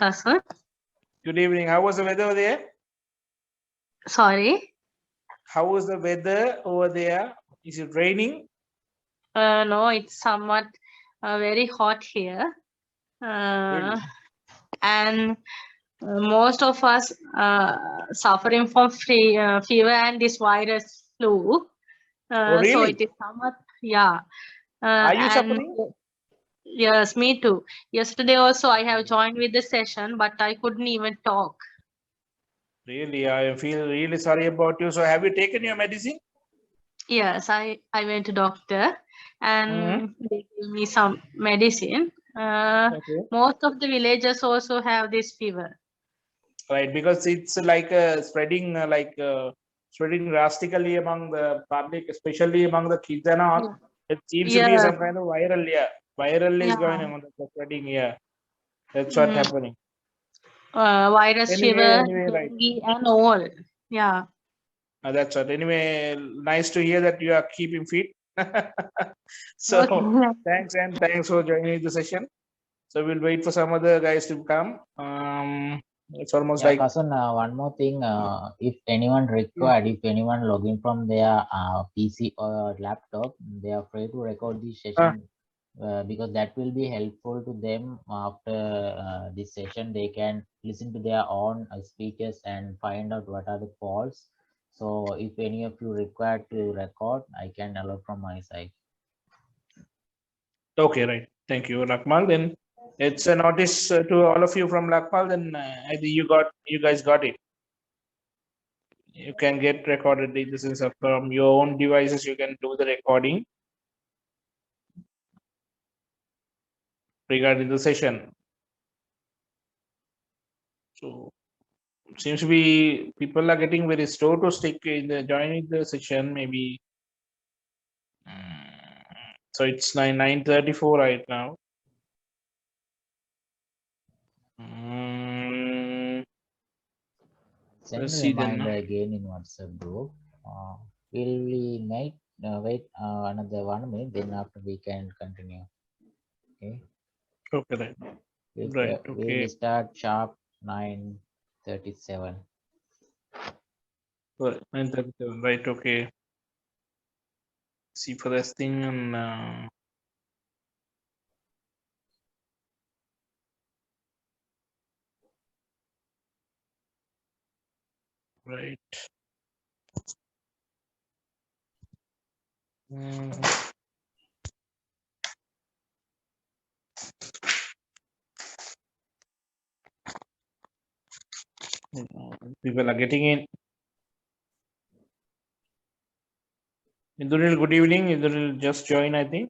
cousin. Good evening. How was the weather over there? Sorry. How was the weather over there? Is it raining? No, it's somewhat very hot here. Really? And most of us suffering from fever and this virus flu. Oh, So it really? is somewhat, yeah. Are you And suffering? yes, me too. Yesterday also I have joined with the session, but I couldn't even talk. Really, I feel really sorry about you. So, have you taken your medicine? Yes, I went to doctor Mm-hmm. and they gave me some medicine. Okay. Most of the villagers also have this fever. Right, because it's like spreading drastically among the public, especially among the kids and all. Yeah. It seems to be Yes. some kind of viral, yeah. Viral is going Yeah. on, the spreading, yeah. That's what Mm, happening. virus fever, Anyway, right. dengue, and all. Yeah. That's what. Anyway, nice to hear that you are keeping fit. So Okay. thanks for joining the session. So we'll wait for some other guys to come. It's almost Yeah, like cousin, one more thing. If anyone yeah. required, if anyone logging from their PC or laptop, they are free to record this session because that will be helpful to them after this session. They can listen to their own speakers and find out what are the faults. So if any of you require to record, I can allow from my side. Okay, right. Thank you, Lakmal. Then it's a notice to all of you from Lakmal. Then I think you guys got it. You can get recorded. This is from your own devices. You can do the recording regarding the session. So seems to be people are getting very slow to stick in the joining the session. Maybe so it's 9:34 right now. Send Let's a see then. reminder again in WhatsApp group. Will we wait another 1 minute? Then after we can continue. Okay. Okay, right. Right. We Okay. will start sharp 9:37. Right. 9:37. Right. Okay. See for this thing and right. People are getting in. Induril, good evening. Induril just join, I think.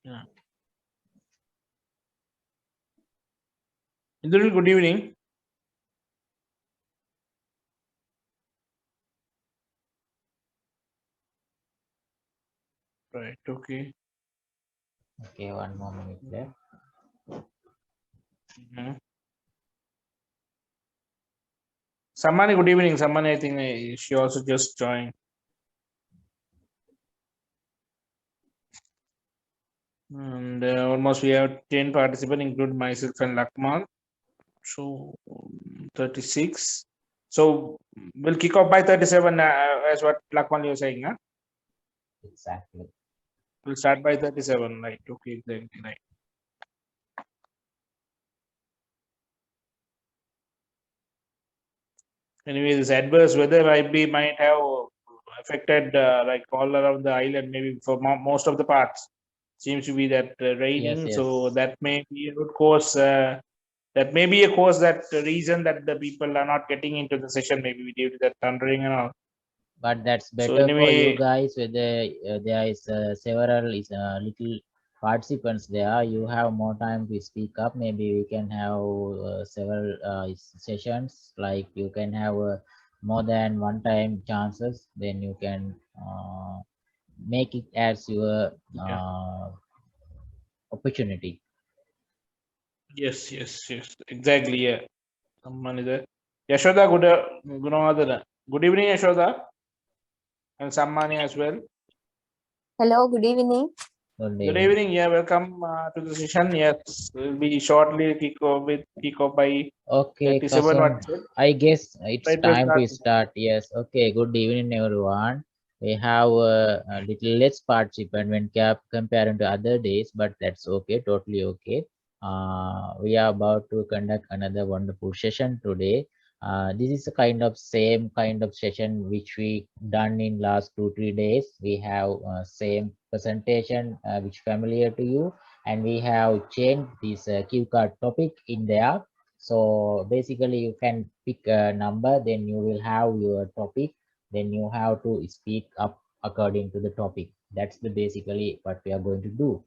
Yeah. Induril, good evening. Right. Okay. Okay, 1 more minute left. Sammani, good evening. Sammani, I think she also just joined. And almost we have 10 participants, including myself and Lakmal. So 36. So we'll kick off by 37 as what Lakmal you're saying, huh? Exactly. We'll start by 37, right? Okay, exactly, right. Anyway, this adverse weather might have affected like all around the island, maybe for most of the parts. Seems to be that raining, Yes. so that may be a good cause. That may be a cause that the reason that the people are not getting into the session, maybe due to that thundering and all. But that's So better for you anyway, guys. Whether there is several little participants there, you have more time to speak up. Maybe we can have several sessions. Like you can have more than one time chances. Then you can make it as your yeah. opportunity. Yes, exactly. Yeah, someone is there. Yashoda, good evening, Yashoda, and Sammani as well. Hello, good evening. Good Good evening. evening. Yeah, welcome to the session. Yes, we'll be shortly kick off by Okay, 37. Kasun, What's it? I guess it's Right, we'll time to start. start. Yes. Okay. Good evening, everyone. We have a little less participant when comparing to other days, but that's okay. Totally okay. We are about to conduct another wonderful session today. This is a kind of same kind of session which we done in last 2-3 days. We have same presentation which familiar to you, and we have changed this cue card topic in there. So basically you can pick a number, then you will have your topic, then you have to speak up according to the topic. That's the basically what we are going to do.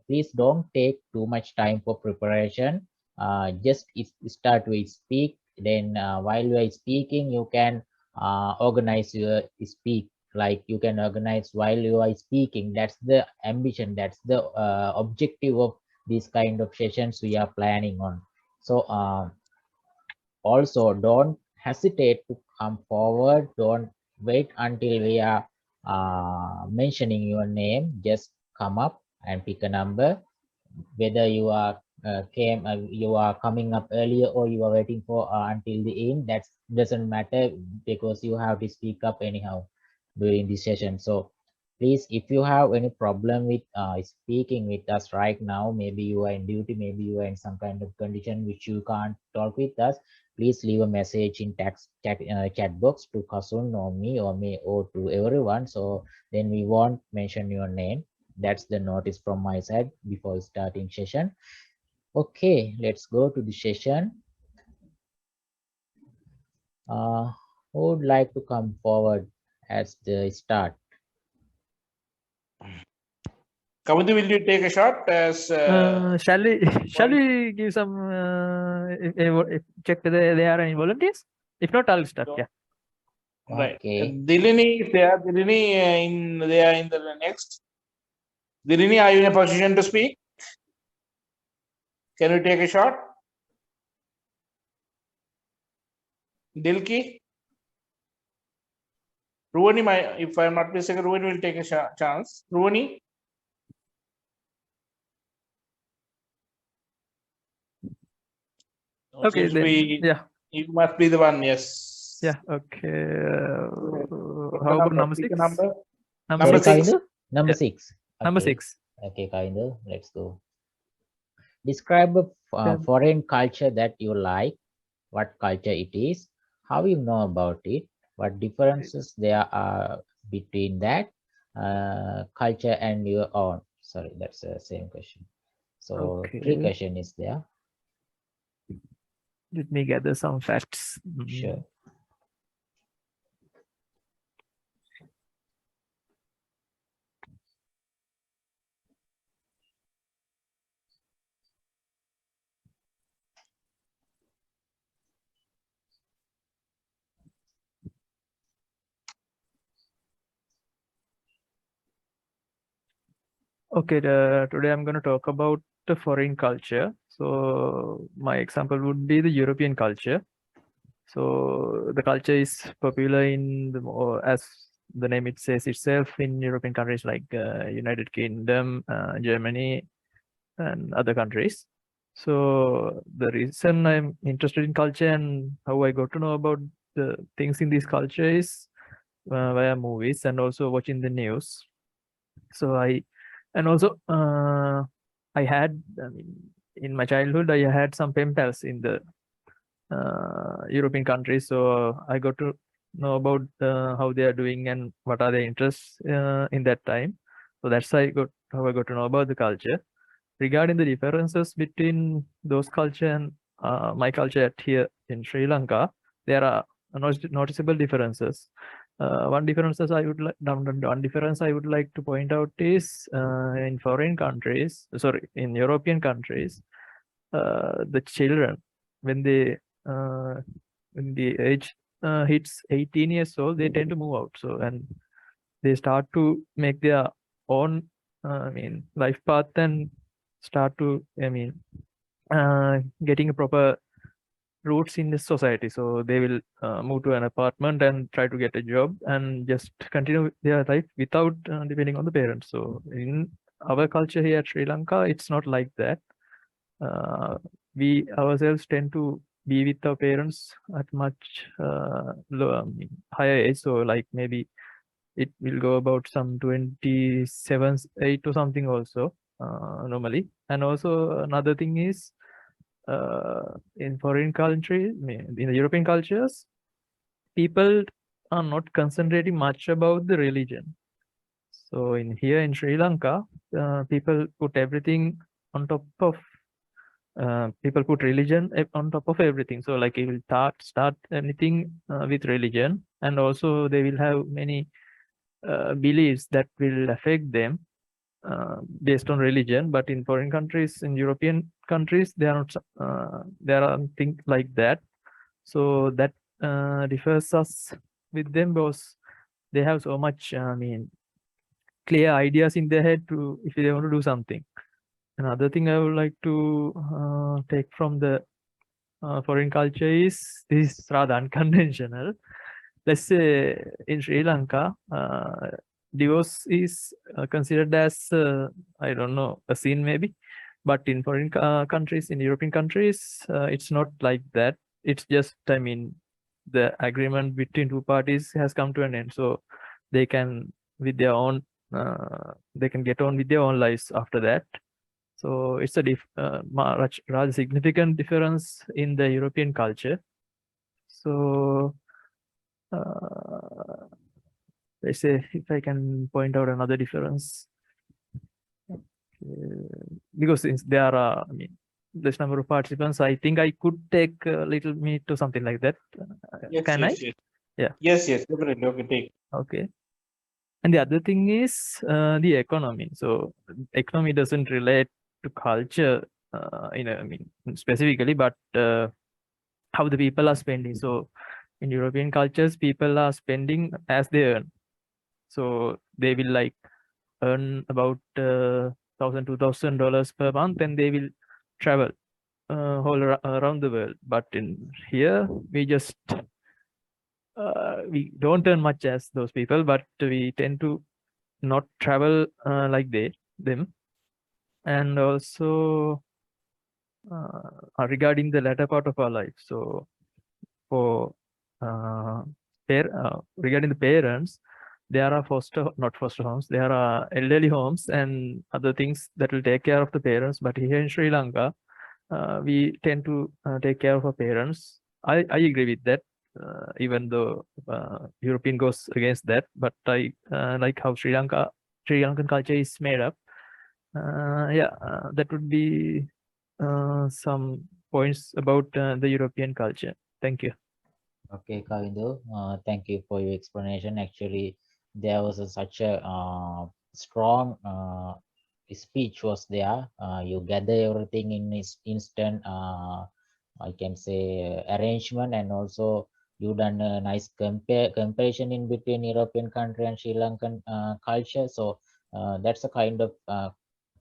Please don't take too much time for preparation. Just start with speak, then while you are speaking you can organize your speak, like you can organize while you are speaking. That's the ambition, that's the objective of these kind of sessions we are planning on. So also don't hesitate to come forward, don't wait until we are mentioning your name. Just come up and pick a number, whether you are you are coming up earlier or you are waiting for until the end. That doesn't matter, because you have to speak up anyhow during this session. So please, if you have any problem with speaking with us right now, maybe you are in duty, maybe you are in some kind of condition which you can't talk with us, please leave a message in chat box to Kasun or me or to everyone, so then we won't mention your name. That's the notice from my side before starting session. Okay, let's go to the session. Who would like to come forward as the start? Kavindu, will you take a shot as? Shall we give some if check whether there are any volunteers? If not, I'll start. Yeah. Right. Okay. Dilini is there. Dilini they are in the next. Dilini, are you in a position to speak? Can you take a shot? Dilki? Ruwani, if I'm not mistaken, Ruwani will take a chance. Ruwani? Okay, Seems to then, be, yeah. you must be the one, yes. Yeah. Okay. Pick How a about number, number pick a 6? number. Number Number Sorry, six. Kavindu? Number Yeah. 6. Number Okay. 6. Okay, Kavindu, let's go. Describe a Then- foreign culture that you like, what culture it is, how you know about it, what differences there are between that culture and your own. Sorry, that's the same question. So 3 Okay. question is there. Let me gather some facts. Sure. Okay, today I'm going to talk about the foreign culture. So my example would be the European culture. So the culture is popular in the as the name it says itself, in European countries like United Kingdom, Germany, and other countries. So the reason I'm interested in culture and how I got to know about the things in this culture is via movies and also watching the news. So I had, I mean, in my childhood I had some pen pals in the European countries, so I got to know about how they are doing and what are their interests in that time. So that's how I got to know about the culture. Regarding the differences between those culture and my culture here in Sri Lanka, there are noticeable differences. One difference I would like to point out is in foreign countries, sorry, in European countries, the children, when they when the age hits 18 years old, they tend to move out. So, and they start to make their own, life path and start to, getting a proper roots in the society. So they will move to an apartment and try to get a job and just continue their life without depending on the parents. So in our culture here at Sri Lanka, it's not like that. We ourselves tend to be with our parents at much higher age. So like maybe it will go about some 27, 8 or something also normally. And also another thing is in foreign countries, in the European cultures, people are not concentrating much about the religion. So in here in Sri Lanka, people put everything on top of people put religion on top of everything. So like you will start anything with religion, and also they will have many beliefs that will affect them based on religion. But in foreign countries, in European countries, they are not there are things like that. So that differs us with them because they have so much clear ideas in their head to if they want to do something. Another thing I would like to take from the foreign culture is this is rather unconventional. Let's say in Sri Lanka, divorce is considered as I don't know, a sin maybe, but in foreign countries, in European countries, it's not like that. It's just the agreement between two parties has come to an end, so they can with their own they can get on with their own lives after that. So it's a rather significant difference in the European culture. So let's say if I can point out another difference, because since there are this number of participants, I think I could take a little minute or something like that. Yes, Can yes, I? yes. Yeah. Yes, yes, definitely. Okay, take. Okay. And the other thing is the economy. So economy doesn't relate to culture, specifically, but how the people are spending. So in European cultures, people are spending as they earn. So they will like earn about $1,000 to $2,000 per month, and they will travel around the world. But in here, we just we don't earn much as those people, but we tend to not travel like them. And also regarding the latter part of our life. So for regarding the parents, there are not foster homes, there are elderly homes and other things that will take care of the parents. But here in Sri Lanka, we tend to take care of our parents. I agree with that, even though European goes against that. But I like how Sri Lankan culture is made up. That would be some points about the European culture. Thank you. Okay, Kavindu, thank you for your explanation. Actually, there was such a strong speech was there. You gather everything in this instant, I can say, arrangement, and also you done a nice comparison in between European country and Sri Lankan culture. So that's a kind of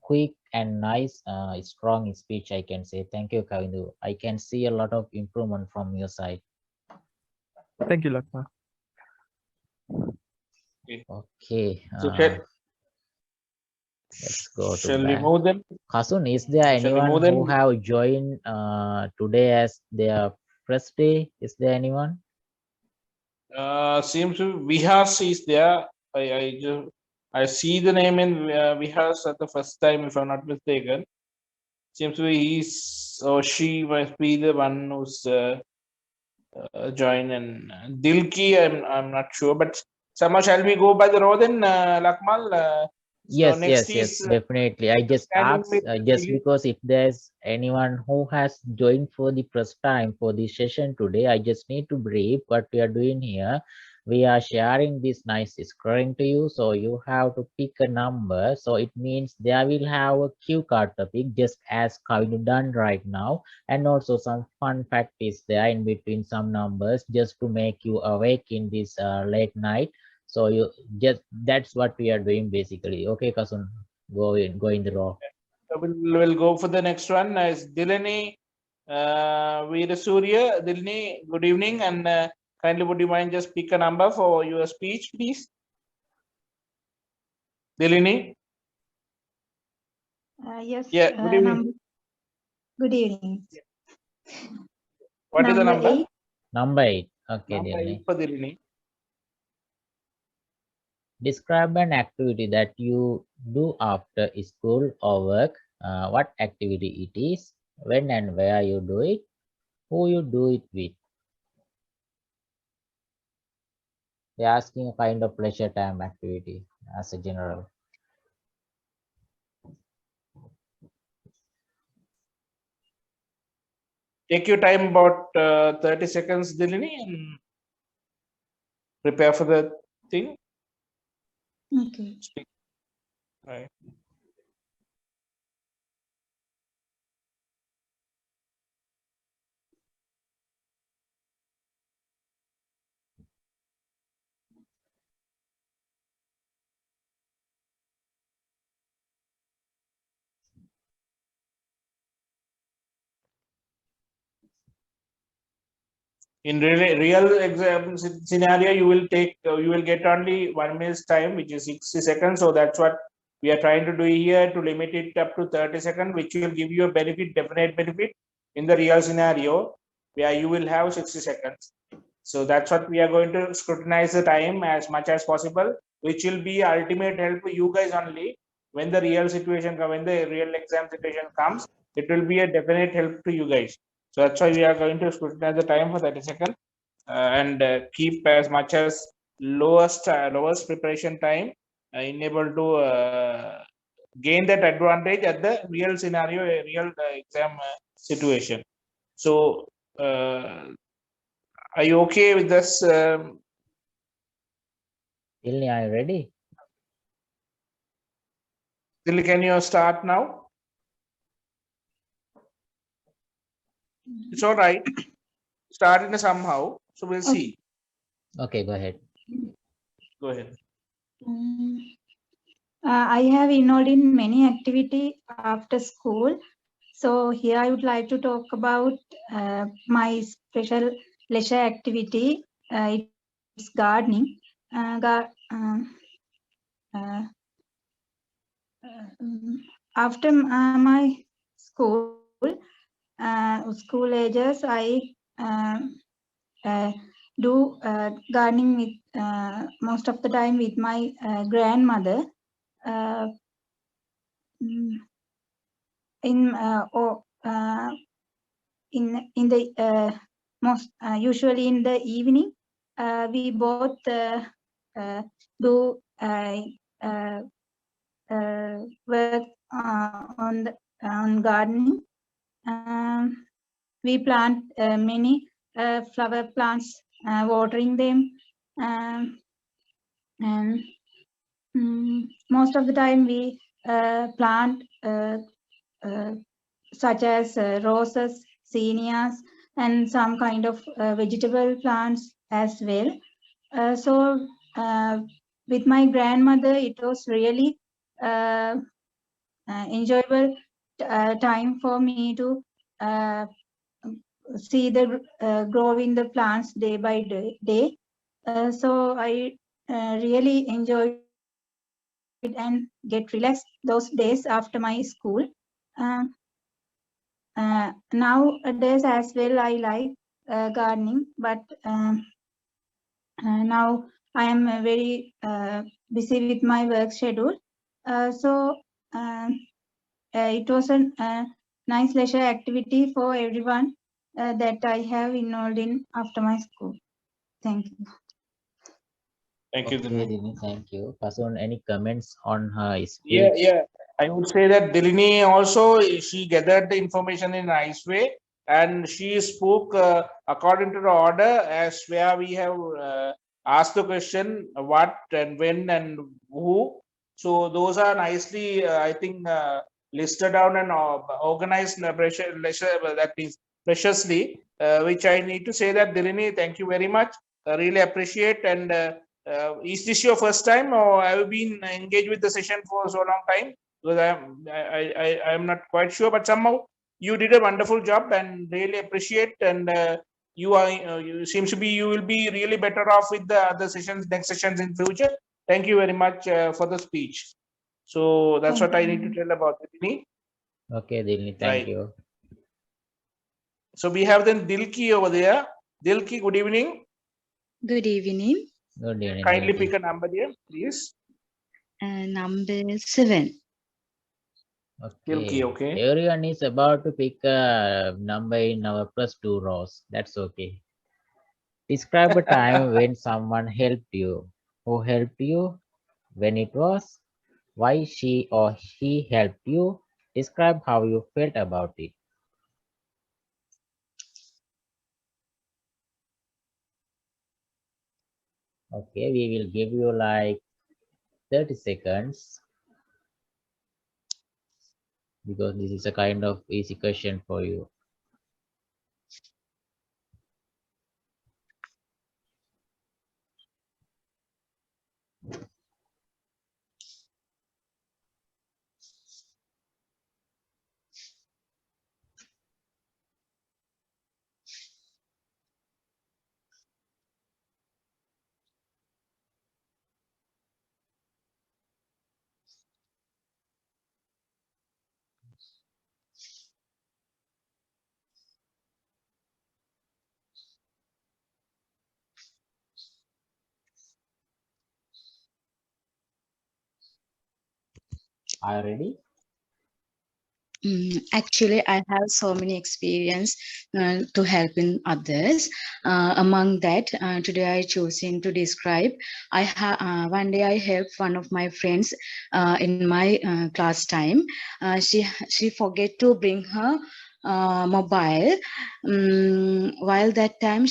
quick and nice, strong speech, I can say. Thank you, Kavindu. I can see a lot of improvement from your side. Thank you, Lakma. Okay, So let's go to shall we back. move them? Kasun, is there Shall we anyone move who them? have joined today as their first day? Is there anyone? Seems to Vihas is there. I see the name in Vihas at the first time, if I'm not mistaken. Seems to be he's or she must be the one who's joined, and Dilki. I'm not sure, but somehow shall we go by the road then, Lakmal? So next is Definitely. I just standing asked with just because if there's anyone who has joined for the first time for this session today, I just need to brief what we are doing here. We are sharing this nice screen to you, so you have to pick a number. So it means there will have a cue card topic, just as Kavinu done right now, and also some fun fact is there in between some numbers, just to make you awake in this late night. So you just that's what we are doing basically. Okay, Kasun, go in the row. So we'll go for the next one as Delaney Veera Surya, Dilini, good evening, and kindly would you mind just pick a number for your speech, please? Dilini? Yes. Yeah, good evening. Good evening. What is the Number number? 8. Number 8. Okay, Number Dilni. 8 for Dilini. Describe an activity that you do after school or work. What activity it is, when and where you do it, who you do it with. They're asking a kind of pleasure time activity as a general. Take your time about 30 seconds, Dilini, and prepare for the thing. Okay. Speak. Right. In real exam scenario, you will get only 1 minute's time, which is 60 seconds. So that's what we are trying to do here, to limit it up to 30 seconds, which will give you a benefit, definite benefit in the real scenario where you will have 60 seconds. So that's what we are going to scrutinize the time as much as possible, which will be ultimate help for you guys only when the real situation, when the real exam situation comes. It will be a definite help to you guys. So that's why we are going to scrutinize the time for 30 seconds and keep as much as lowest preparation time enable to gain that advantage at the real scenario, real exam situation. So are you okay with this? Dilni, are you ready? Dilli, can you start now? It's all right. Start in somehow. So we'll see. Okay, go ahead. Go ahead. I have enrolled in many activity after school. So here I would like to talk about my special leisure activity. It's gardening. After my school ages, I do gardening with most of the time with my grandmother. In the most usually in the evening, we both do work on gardening. We plant many flower plants, watering them, and most of the time we plant such as roses, zinnias, and some kind of vegetable plants as well. So with my grandmother, it was really enjoyable time for me to see the growing the plants day by day. So I really enjoyed and get relaxed those days after my school. Um, Nowadays as well, I like gardening, but now I am very busy with my work schedule. So it was a nice leisure activity for everyone that I have enrolled in after my school. Thank you. Thank you, Okay, Dilini. Dilni, thank you. Pasun, any comments on her Yeah, speech? yeah. I would say that Dilini also, she gathered the information in a nice way, and she spoke according to the order as where we have asked the question what and when and who. So those are nicely, I think, listed down and organized that means preciously, which I need to say that Dilini, thank you very much. I really appreciate. And is this your first time, or have you been engaged with the session for so long time? Because I'm not quite sure, but somehow you did a wonderful job and really appreciate. And you are you seems to be you will be really better off with the other sessions, next sessions in future. Thank you very much for the speech. So that's Thank what I you. need to tell about it. Dini. Okay, Dilni, thank Right. you. So we have then Dilki over there. Dilki, good evening. Good evening. Good evening, Kindly Dilki. pick a number here, please. Number 7. Dilki, Okay. okay. Everyone is about to pick a number in our +2 rows. That's okay. Describe a time when someone helped you. Who helped you? When it was? Why she or he helped you? Describe how you felt about it. Okay, we will give you like 30 seconds because this is a kind of easy question for you. Are you ready? Actually, I have so many experience to help in others. Among that, today I choosing to describe. One day I helped one of my friends in my class time. She forget to bring her mobile. While that time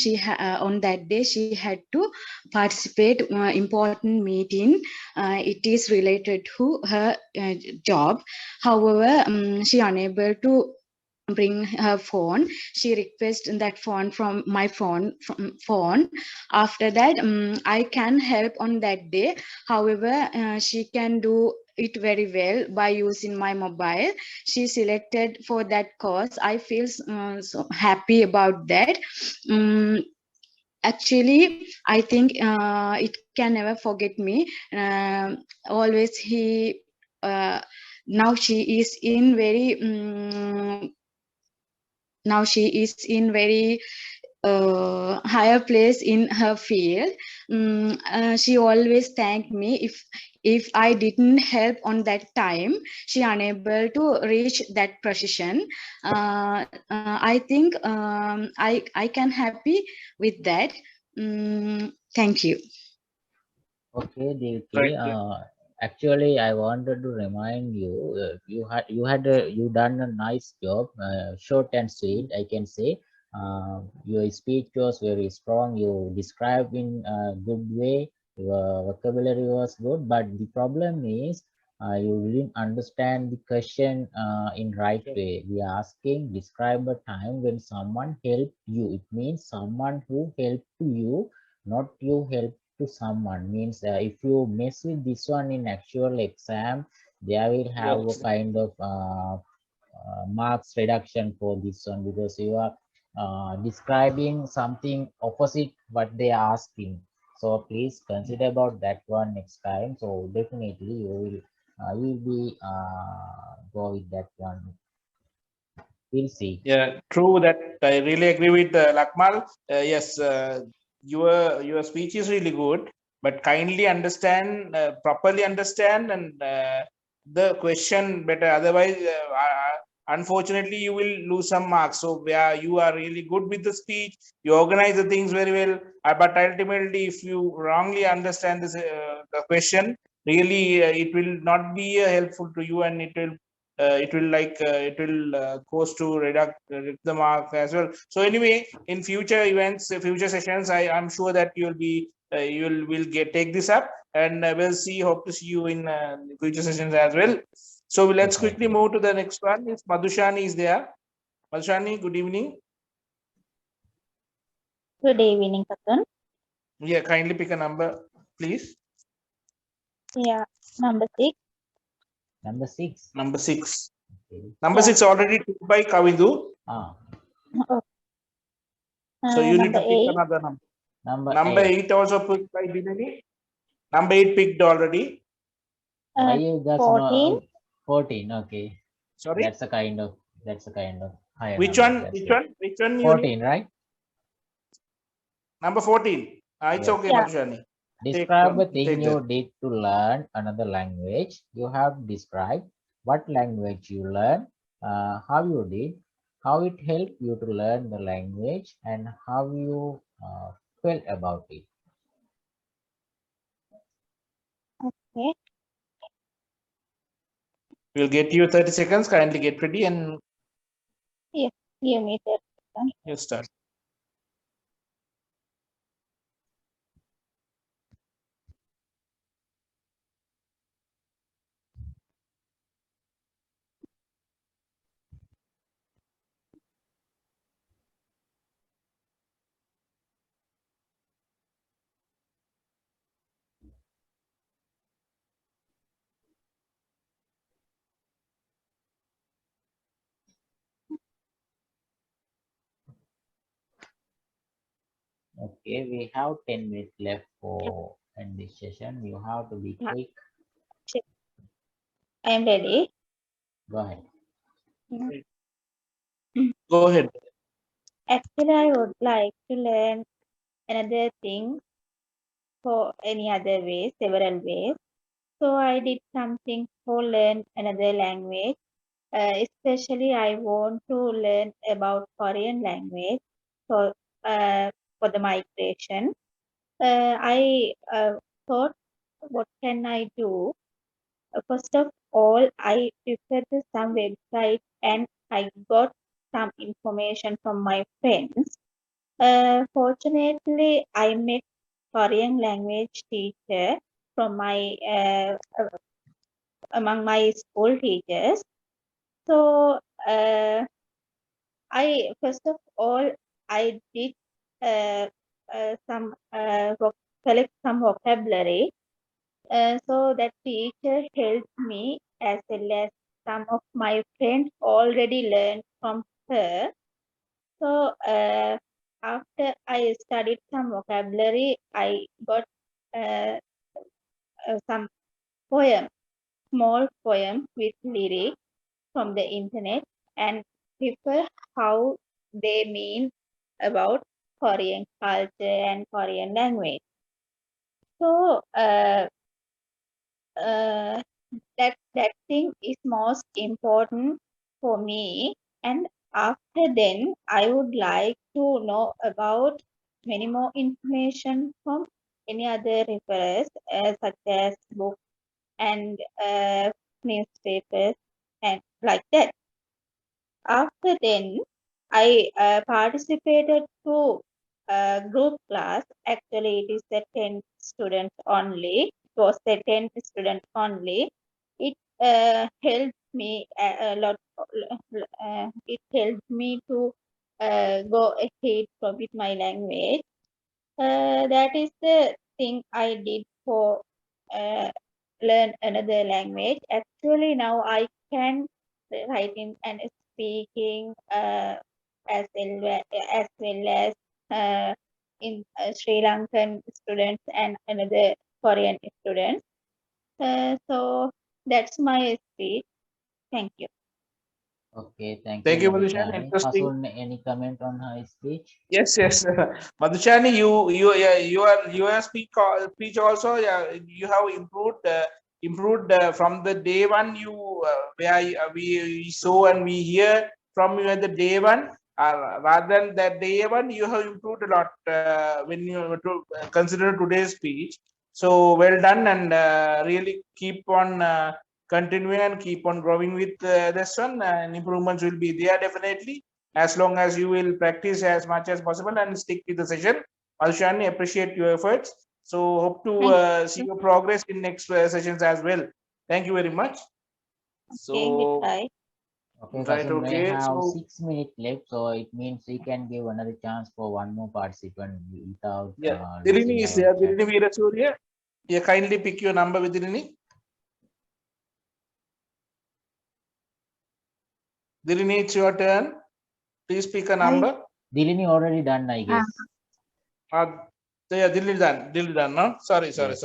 on that day she had to participate important meeting. It is related to her job. However, she unable to bring her phone. She requested that phone from my phone. After that, I can help on that day. However, she can do it very well by using my mobile. She selected for that course. I feel so happy about that. Actually, I think it can never forget me. Always he now she is in very now she is in very higher place in her field. She always thanked me if I didn't help on that time. She unable to reach that position. I think I can happy with that. Thank you. Okay, Dilki. Right. Actually, I wanted to remind you, you done a nice job, short and sweet. I can say, your speech was very strong. You described in a good way. Your vocabulary was good, but the problem is, you didn't understand the question in right way. We are asking, describe a time when someone helped you. It means someone who helped you, not you help to someone. Means if you mess with this one in actual exam, they will have a Yes. kind of marks reduction for this one, because you are describing something opposite what they are asking. So please consider about that one next time. So definitely you will be go with that one. We'll see. Yeah, true that. I really agree with Lakmal. Yes, your speech is really good, but kindly understand, properly understand, and the question better. Otherwise, unfortunately, you will lose some marks. So, yeah, you are really good with the speech. You organize the things very well, but ultimately, if you wrongly understand this the question, really, it will not be helpful to you, and it will goes to reduct the mark as well. So anyway, in future events, future sessions, I'm sure that will get take this up, and we'll see, hope to see you in future sessions as well. So let's quickly Definitely. move to the next one. If Madhushani is there. Madhushani, good evening. Good evening, Kaptan. Yeah, kindly pick a number, please. Yeah, number 6. Number 6. Number 6. Number Yeah. 6 already took by Kavidu. Ah, So you need Number to pick 8. another number. number Number 8. 8 also picked by Dinani. Number 8 picked already. Why you just 14. know 14? Okay, Sorry. that's a kind of higher Which number. one? That's Which good. one? Which one you need? 14, right? Number 14. It's Yes. okay, Yeah. Madhushani. Describe a thing Take you that. did to learn another language. You have described what language you learned, how you did, how it helped you to learn the language, and how you felt about it. Okay. We'll get you 30 seconds. Kindly get ready and Yeah. Give me that. you start. Okay, we have 10 minutes left for end this session. You have to be Yeah. quick. I am ready. Go ahead. Go ahead. Actually, I would like to learn another thing for any other way, several ways. So I did something for learn another language. Especially, I want to learn about Korean language. So for the migration, I thought, what can I do? First of all, I referred to some website and I got some information from my friends. Fortunately, I met Korean language teacher from my among my school teachers. So I first of all I did some collect some vocabulary. So that teacher helped me as well as some of my friends already learned from her. So after I studied some vocabulary, I got uh, some poem, small poem with lyrics from the internet and refer how they mean about Korean culture and Korean language. So that thing is most important for me. And after then, I would like to know about many more information from any other reference, such as books and newspapers and like that. After then, I participated to group class. Actually, it is the 10 students only. It was the 10 students only. It helped me a lot. It helped me to go ahead with my language. That is the thing I did for uh, learn another language. Actually, now I can writing and speaking as well as in Sri Lankan students and another Korean students. So that's my speech. Thank you. Okay, thank you, Thank you, Madhushani. Madhushani. Interesting. Fasun, any comment on her speech? Yes, yes. Madhushani, your speech also. Yeah, you have improved from the day one. You where we saw and we hear from you at the day one. Rather than that day one, you have improved a lot when you consider today's speech. So well done, and really keep on continuing and keep on growing with this one. And improvements will be there definitely, as long as you will practice as much as possible and stick with the session. Alshani, appreciate your efforts. So hope to Thank see you. your progress in next sessions as well. Thank you very much. Okay, So goodbye. Okay, right, Fasun, we okay. have So 6 minutes left, so it means we can give another chance for one more participant without yeah, losing Dirini is our there. chat. Dirini Veerasurya. Yeah, kindly pick your number with Dirini. Dilini, it's your turn. Please pick a number. Dilini already done, I guess. Yeah, Dilini done. Dilini done, no? Sorry. Yes.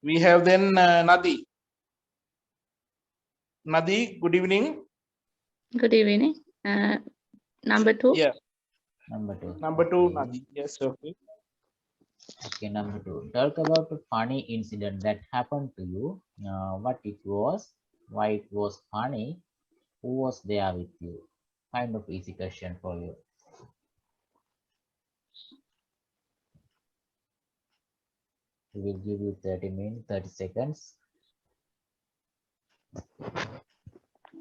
We have then Nadi. Nadi, good evening. Good evening. Number 2. Yeah, Number 2. number 2, Okay. Nadi. Yes, okay. Okay, number 2. Talk about a funny incident that happened to you. What it was, why it was funny, who was there with you. Kind of easy question for you. We will give you 30 minutes, 30 seconds.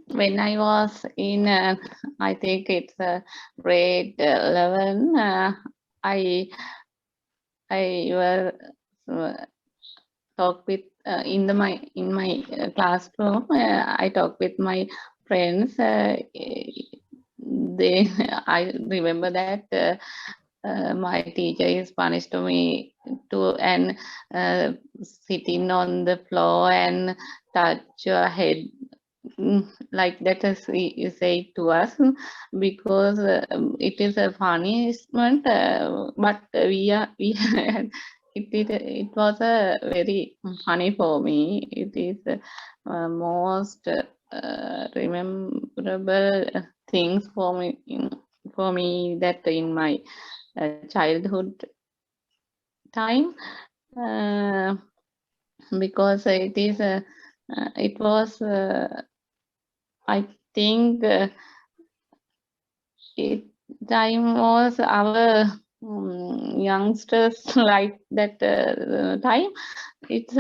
When I was in, I think it's grade 11, I will talk with in my classroom. I talk with my friends. I remember that my teacher is punished me to and sitting on the floor and touch your head like that is he say to us because it is a punishment, but we had it was a very funny for me. It is most rememberable things for me that in my childhood time, because it was I think it time was our youngsters like that time. It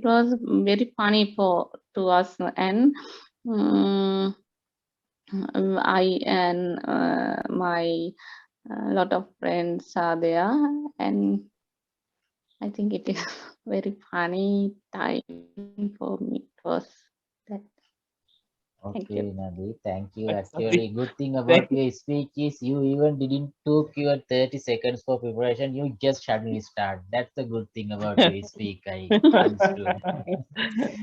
was very funny to us, and I and my lot of friends are there, and I think it is very funny time for me. It was that. Thank Okay, you. Nadi, thank you. Thanks, Nadi. Actually, good thing Thank about your speech is you even didn't took your 30 seconds for preparation. You just suddenly start. That's the good thing about your speak. I understood.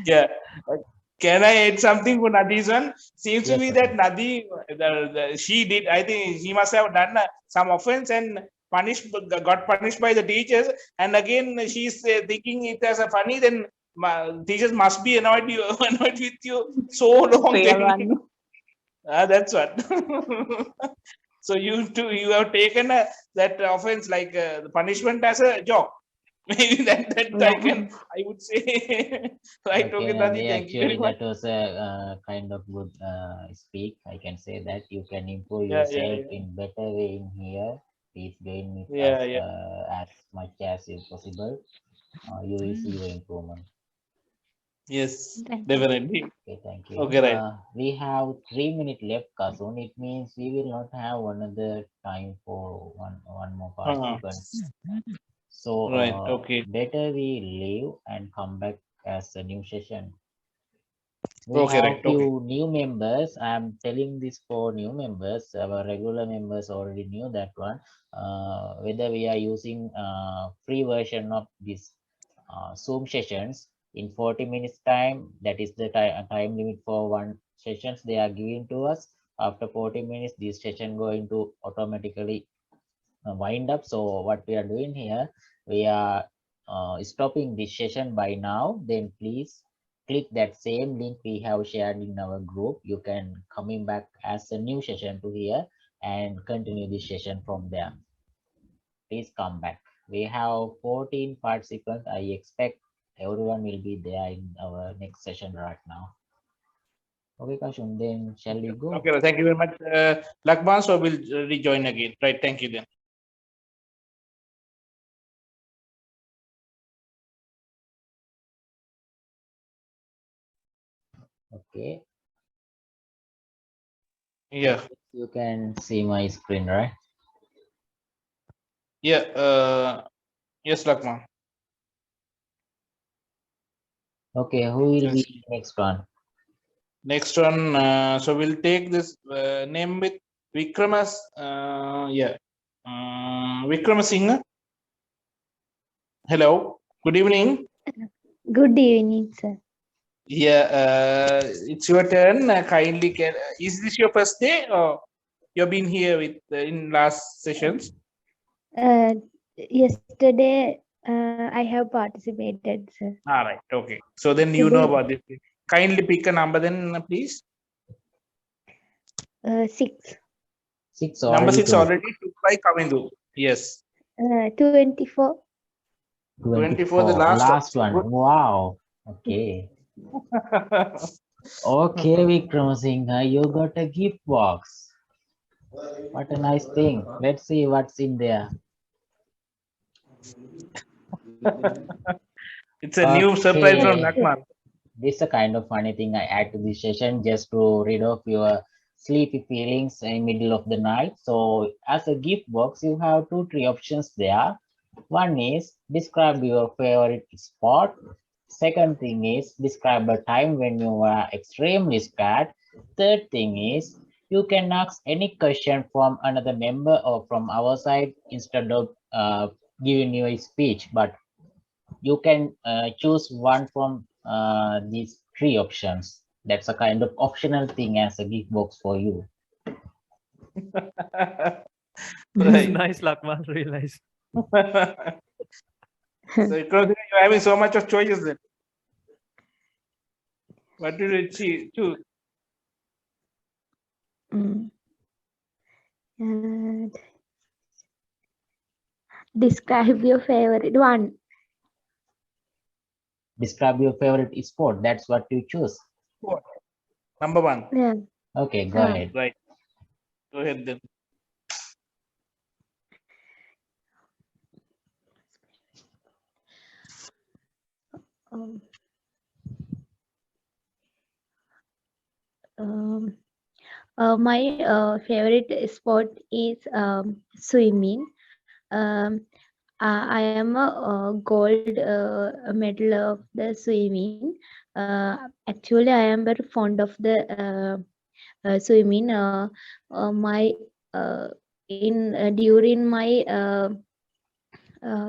Yeah. Can I add something for Nadi's one? Seems to Yes, me sir. that Nadi, she did, I think she must have done some offense and got punished by the teachers. And again, she's thinking it as a funny, then teachers must be annoyed annoyed with you so long. Real Then. one. That's what. So you have taken that offense like the punishment as a joke. Maybe that I would say. Right. Okay, Okay, Nadi, Nadi, thank you very actually, much. that was a kind of good speak. I can say that you can improve Yeah. yourself in better way in here. Please join with us Yeah. as much as is possible. You will see your improvement. Yes, Thank you. definitely. Okay, thank you. Okay, right. We have 3 minutes left, Kasun. It means we will not have another time for one more participant. So Right. Okay. better we leave and come back as a new session. We Okay, have right. Okay. few new members. I'm telling this for new members. Our regular members already knew that one. Whether we are using free version of this Zoom sessions in 40 minutes time, that is the time limit for one sessions they are giving to us. After 40 minutes, this session going to automatically wind up. So what we are doing here, we are stopping this session by now. Then please click that same link we have shared in our group. You can coming back as a new session to here and continue this session from there. Please come back. We have 14 participants. I expect everyone will be there in our next session right now. Okay, Kashun, then shall we go? Okay. Thank you very much, Lakman. So we'll rejoin again. Right. Thank you then. Okay. Yeah. You can see my screen, right? Yeah. Yes, Lakman. Okay, who will be next one? Next one. So we'll take this name with Vikramas. Yeah. Vikramasinghe. Hello. Good evening. Good evening, sir. Yeah, it's your turn. Kindly can. Is this your first day, or you've been here with in last sessions? Yesterday, I have participated, sir. All right. Okay. So then you know about this. Kindly pick a number, then please. 6. 6 Number already 6 told. already took by Kavindu. Yes. 24. 24, the last one. one. Wow. Okay. Okay, Vikram Singh, you got a gift box. What a nice thing. Let's see what's in there. It's a new surprise from Okay. Nakman. This is a kind of funny thing I add to this session just to rid of your sleepy feelings in middle of the night. So as a gift box, you have 3 options there. One is describe your favorite sport. Second thing is describe a time when you were extremely scared. Third thing is you can ask any question from another member or from our side instead of giving you a speech, but you can choose one from these 3 options. That's a kind of optional thing as a gift box for you. Right. Nice, Lakman, really nice. So you're having so much of choices then. What did you choose? Describe your favorite one. Describe your favorite sport. That's what you choose. Sport. Number 1. Yeah. Okay, go ahead. Right. Go ahead then. Um, my favorite sport is swimming. I am a gold medal of the swimming. Actually, I am very fond of the swimming. My in during my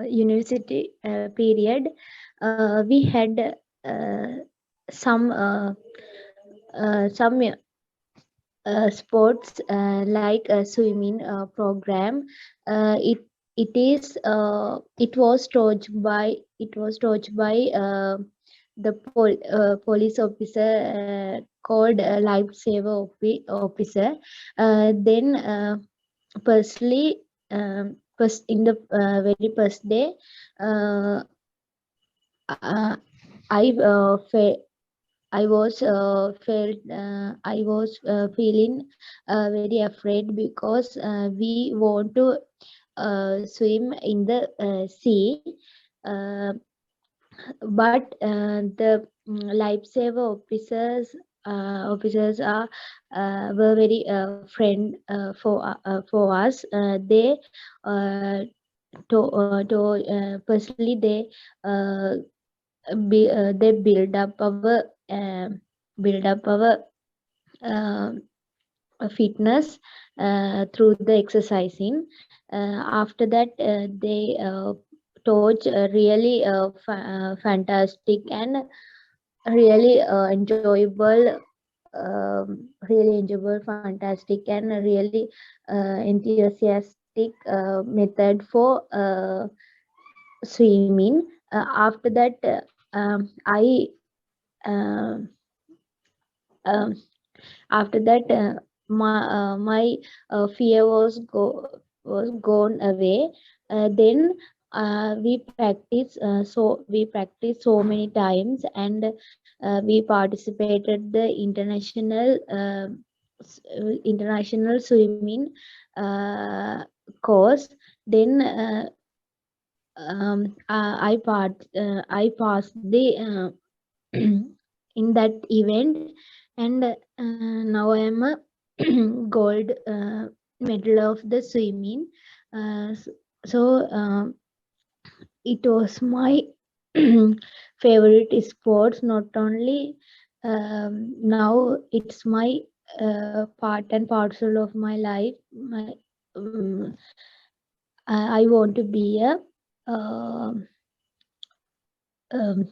university period, we had some sports like a swimming program. It was taught by the police officer called lifesaver officer. Then firstly, first in the very first day, uh, uh, I I was feeling very afraid because we want to swim in the sea, uh, but the lifesaver officers are were very friend for us. They firstly they build up our uh, fitness through the exercising. After that, they taught really fantastic and really fantastic, and really enthusiastic method for swimming. After that, I uh, um, after that my fear was gone away. Then we practiced so many times, and we participated the international swimming course. Then I passed the in that event, and now I am a gold medal of the swimming. So it was my favorite sports. Not only now it's my part and parcel of my life. Um, I want to be a um, um,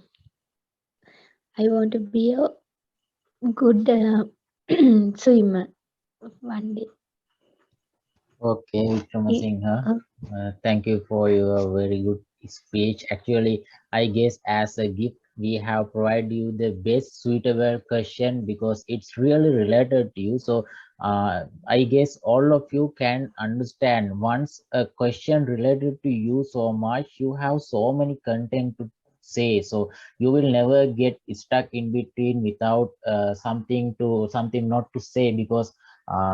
I want to be a good swimmer one day. Okay, Vikramasinghe, thank you for your very good speech. Actually, I guess as a gift, we have provided you the best suitable question because it's really related to you. So, I guess all of you can understand once a question related to you so much, you have so many content to say. So you will never get stuck in between without something not to say because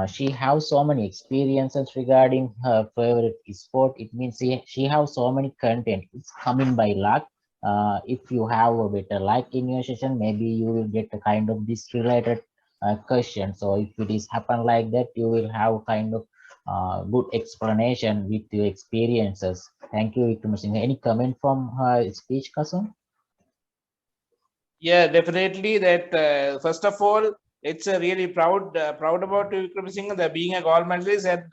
she has so many experiences regarding her favorite sport. It means she has so many content. It's coming by luck. If you have a better luck in your session, maybe you will get a kind of this related question. So if it is happen like that, you will have kind of good explanation with your experiences. Thank you, Vikram Singh. Any comment from her speech, Kasum? Yeah, definitely. That first of all, it's a really proud about Vikram Singh that being a gold medalist, and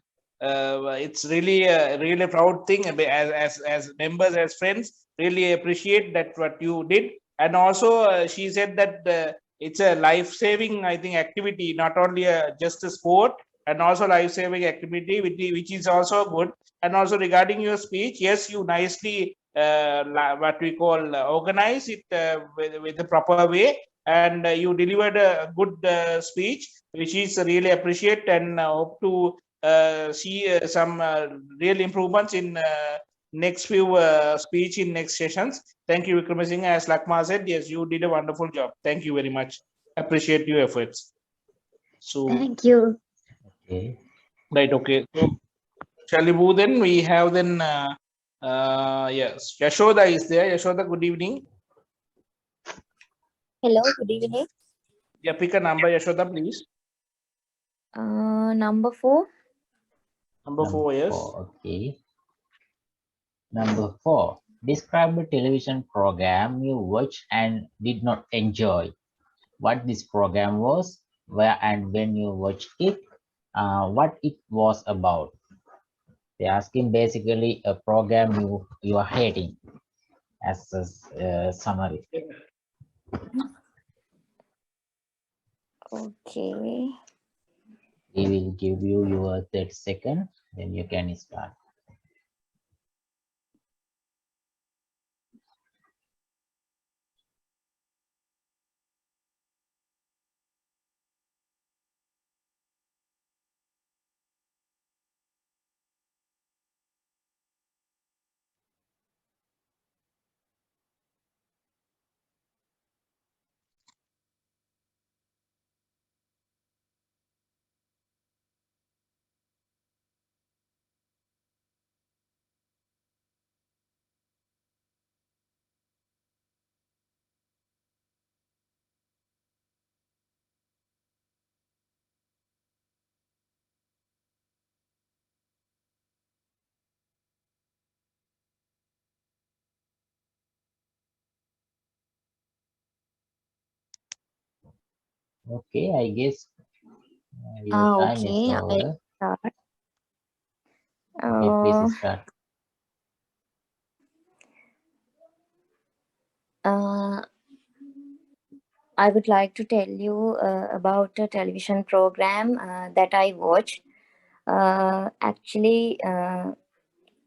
it's really a proud thing. As members, as friends, really appreciate that what you did. And also, she said that it's a life-saving, I think, activity, not only just a sport, and also life-saving activity, which is also good. And also regarding your speech, yes, you nicely what we call organize it with the proper way, and you delivered a good speech, which is really appreciate, and hope to see some real improvements in next few speech in next sessions. Thank you, Vikramasinghe. As Lakma said, yes, you did a wonderful job. Thank you very much. Appreciate your efforts. So Thank you. Okay. right, okay. So shall we move then? We have then yes, Yashoda is there. Yashoda, good evening. Hello, good evening. Yeah, pick a number, Yashoda, please. Number 4. Number 4, yes. 4, okay. Number 4. Describe a television program you watched and did not enjoy. What this program was, where and when you watched it, what it was about. They're asking basically a program you are hating as a summary. Okay. We will give you your 30 seconds, then you can start. Okay, I guess your time is Okay, I over. start. Okay, please start. I would like to tell you about a television program that I watched. Actually,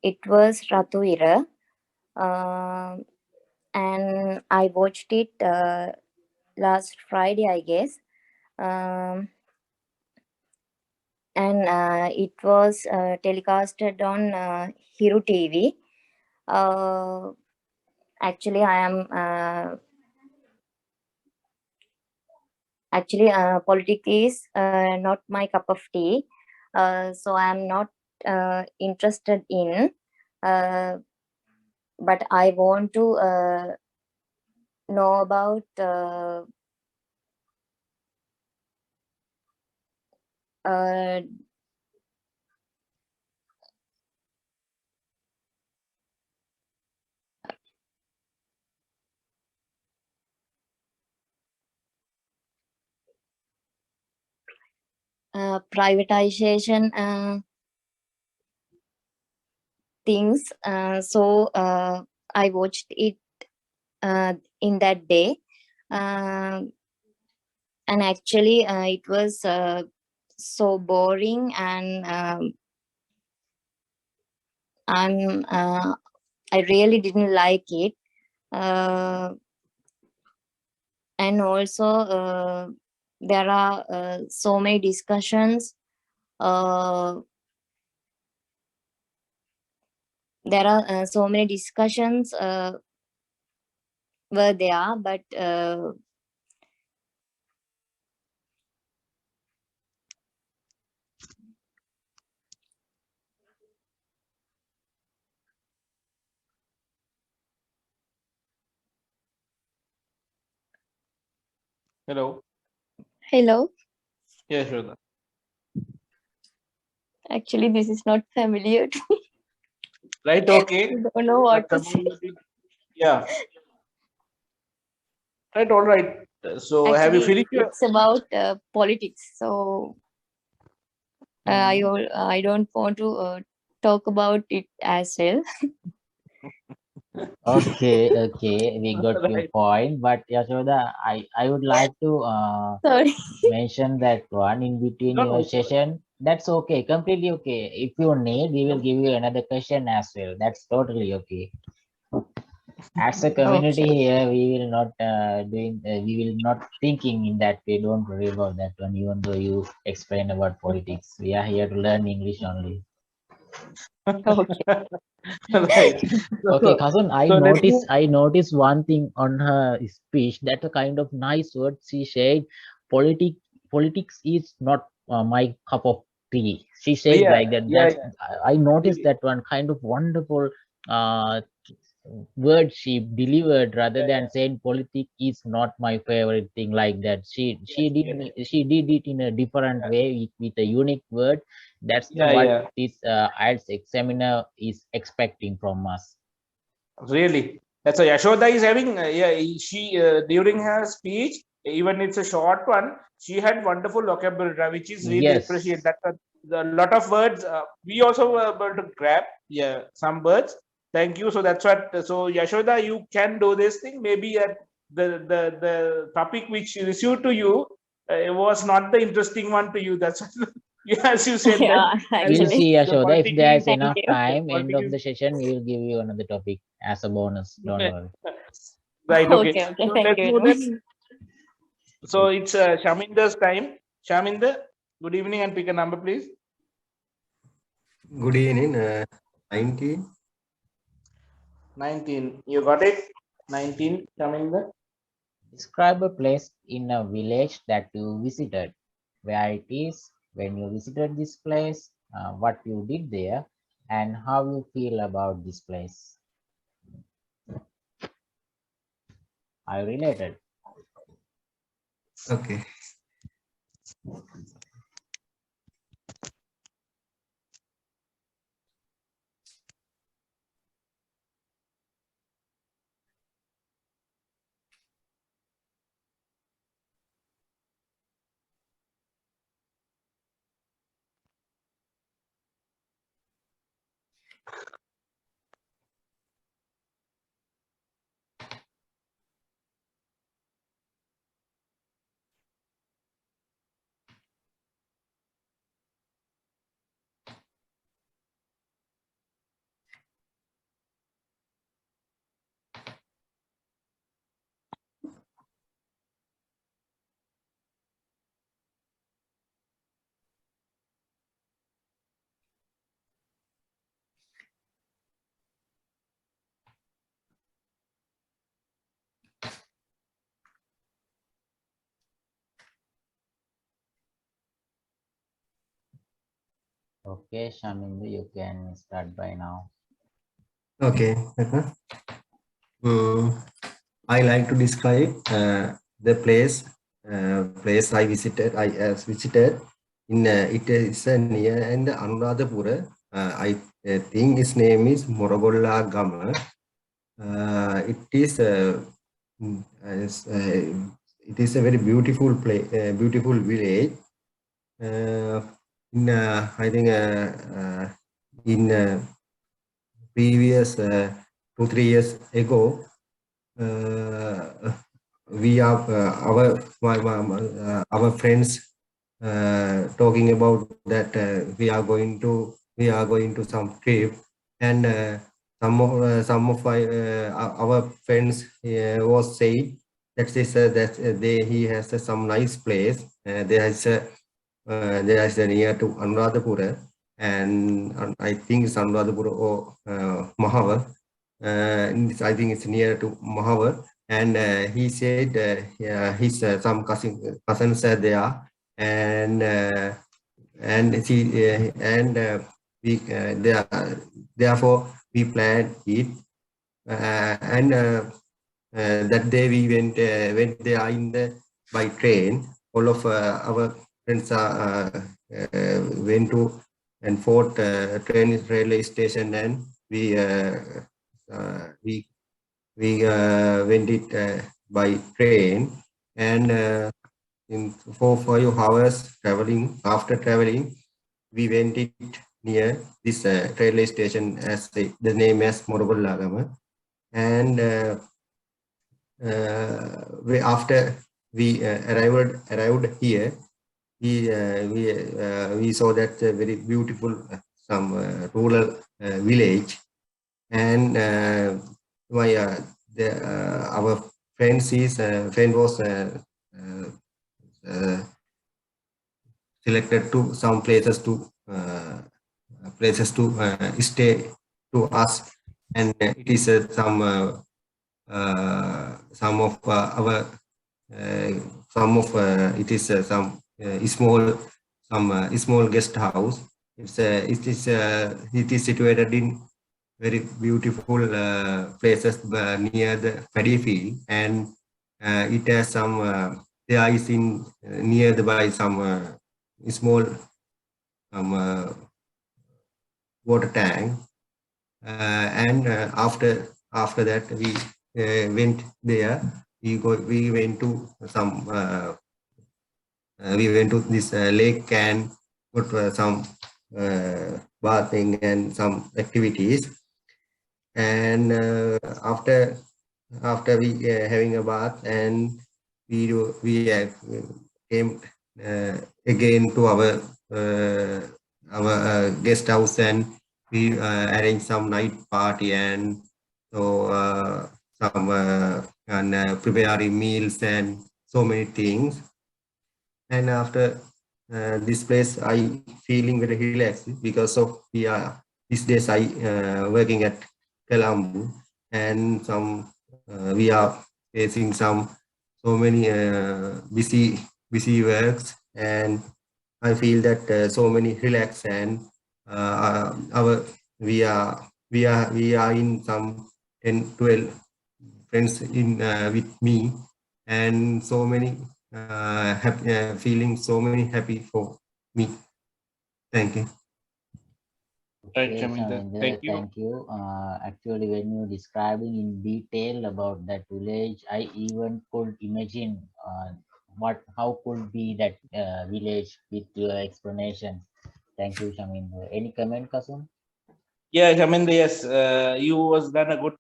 it was Ratuira, and I watched it last Friday, I guess. And it was telecasted on Hiru TV. Actually, politics is not my cup of tea, so I am not interested in. But I want to know about uh, privatization things. So I watched it in that day. And actually it was so boring, and I really didn't like it. And also there are so many discussions. There are so many discussions were there, but Hello. hello. Yeah, sure. Actually, this is not familiar to me. Right. Okay. I don't know what to say. Yeah. Right. All right. So have you Actually, finished your? it's about politics. So I don't want to talk about it as well. Okay, we got your Right. point. But Yashoda, I would like to Sorry. mention that one in between No, no, your it's all right. session. That's okay, completely okay. If you need, we will give you another question as well. That's totally okay. As a community Okay. here, we will not we will not thinking in that way. Don't worry about that one. Even though you explain about politics, we are here to learn English only. Okay. Right. Okay, So, cousin, so let me. I noticed one thing on her speech, that a kind of nice word she said. Politic politics is not my cup of tea. She said Yeah. like that. Yeah. That's Yeah. I noticed Really. that one kind of wonderful uh word she delivered, rather Yeah. than Yeah. saying politics is not my favorite thing like that. Yes. Yes. She did it in a different way with a unique word. That's the Yeah. what Yeah. this IELTS examiner is expecting from us. Really. That's why Yashoda is having. Yeah. She during her speech, even it's a short one, she had wonderful vocabulary, which is really Yes, appreciated. That a lot of words. We also were able to grab. Yeah. Some words. Thank you. So that's what. So Yashoda, you can do this thing. Maybe the topic which received to you was not the interesting one to you. That's what, yeah, as you said that. Yeah, As we'll actually. see, the Yashoda. If politics there's is Thank enough you. time, end politics of the session, we will give you another topic as a bonus. Don't is worry. right. Okay. Okay, okay. So Thank let's you very move much. then. So it's Shaminder's time. Shaminder, good evening and pick a number, please. Good evening. 19. 19. You got it? 19, Shaminder. Describe a place in a village that you visited, where it is, when you visited this place, what you did there, and how you feel about this place. I related. Okay. Okay, Shamindu, you can start by now. Okay. I like to describe the place I visited. I visited in it is near and Anuradhapura. I think its name is Morogolla Gama. It is it is a very beautiful place, beautiful village. In I think in previous 2-3 years ago, we are our friends talking about that we are going to some trip, and some of our friends was saying that he has some nice place. There is a near to Anuradhapura, and I think it's Anuradhapura or Mahawar. I think it's near to Mahawar, and he said yeah, his some cousins are there, and we therefore we planned it, and that day we went there by train. All of our friends went to and fought train railway station, and we went it by train, and in 4 5 hours traveling. After traveling, we went it near this railway station as the name as Moroballagama, and after we arrived here, we saw that very beautiful some rural village, and our friend was selected to some places to stay to us, and it is some of our some of it is small guest house. It is situated in very beautiful places near the paddy field, and it has some there is in nearby some small water tank, and after that we went there. We went to some we went to this lake and got some bathing and some activities, and after we having a bath, and we came again to our guest house, and we arranged some night party, and so some preparing meals and so many things. And after this place, I feeling very relaxed because of these days I working at Colombo, and we are facing so many busy works, and I feel that so many relax, and our we are in some 10 12 friends in with me, and so many feeling so many happy for me. Thank you. Right, Okay, Shaminder. Shaminder, Thank you. thank you. Actually, when you describing in detail about that village, I even could imagine how could be that village with your explanation. Thank you, Shaminder. Any comment, Kasum? Yeah, Shaminder, yes, you was done a good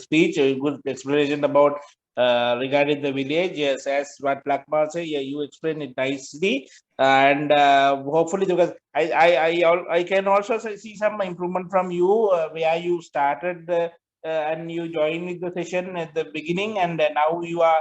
speech, a good explanation about regarding the village. Yes, as what Lakmal say, yeah, you explained it nicely, and hopefully because I can also see some improvement from you where you started and you joined with the session at the beginning, and now you are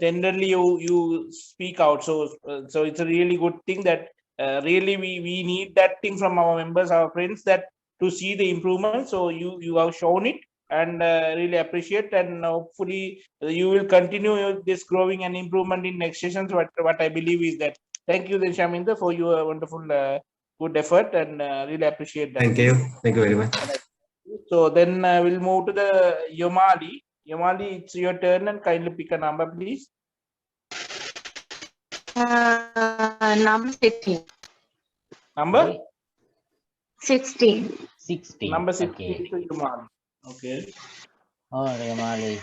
tenderly you speak out. So it's a really good thing that really we need that thing from our members, our friends, that to see the improvement. So you have shown it, and really appreciate, and hopefully you will continue this growing and improvement in next sessions. What I believe is that. Thank you then, Shaminder, for your wonderful good effort, and really appreciate that. Thank you. Thank you very much. So then we'll move to the Yomali. Yomali, it's your turn, and kindly pick a number, please. Number 16. Number? Okay. 16. 16. Number Okay. 16 to Yomali. Okay. Oh, Yamali,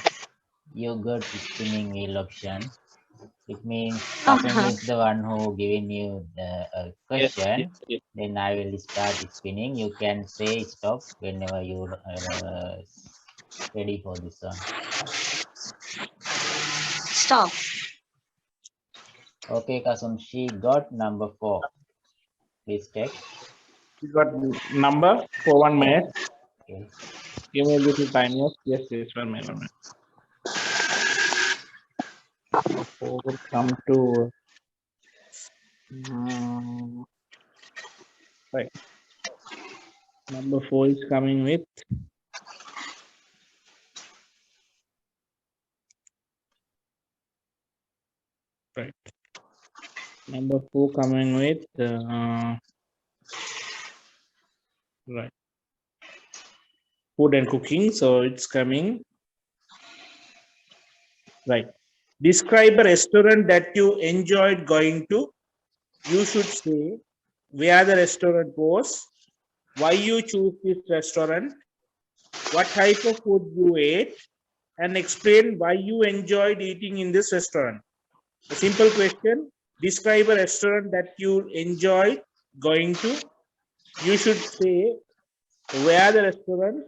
you got spinning wheel option. It means Uh-huh. Kasum is the one who giving you the question. Yes, yes. Then I will start spinning. You can say stop whenever you ready for this one. Stop. Okay, Kasum, she got number 4. Please check. You got number for 1 minute. Okay. Give me a little time. Yes, 1 minute. 1 minute. Before we come to right. Number 4 is coming with right. Number 4 coming with right. Food and cooking. So it's coming right. Describe a restaurant that you enjoyed going to. You should say where the restaurant was, why you choose this restaurant, what type of food you ate, and explain why you enjoyed eating in this restaurant. A simple question. Describe a restaurant that you enjoyed going to. You should say where the restaurant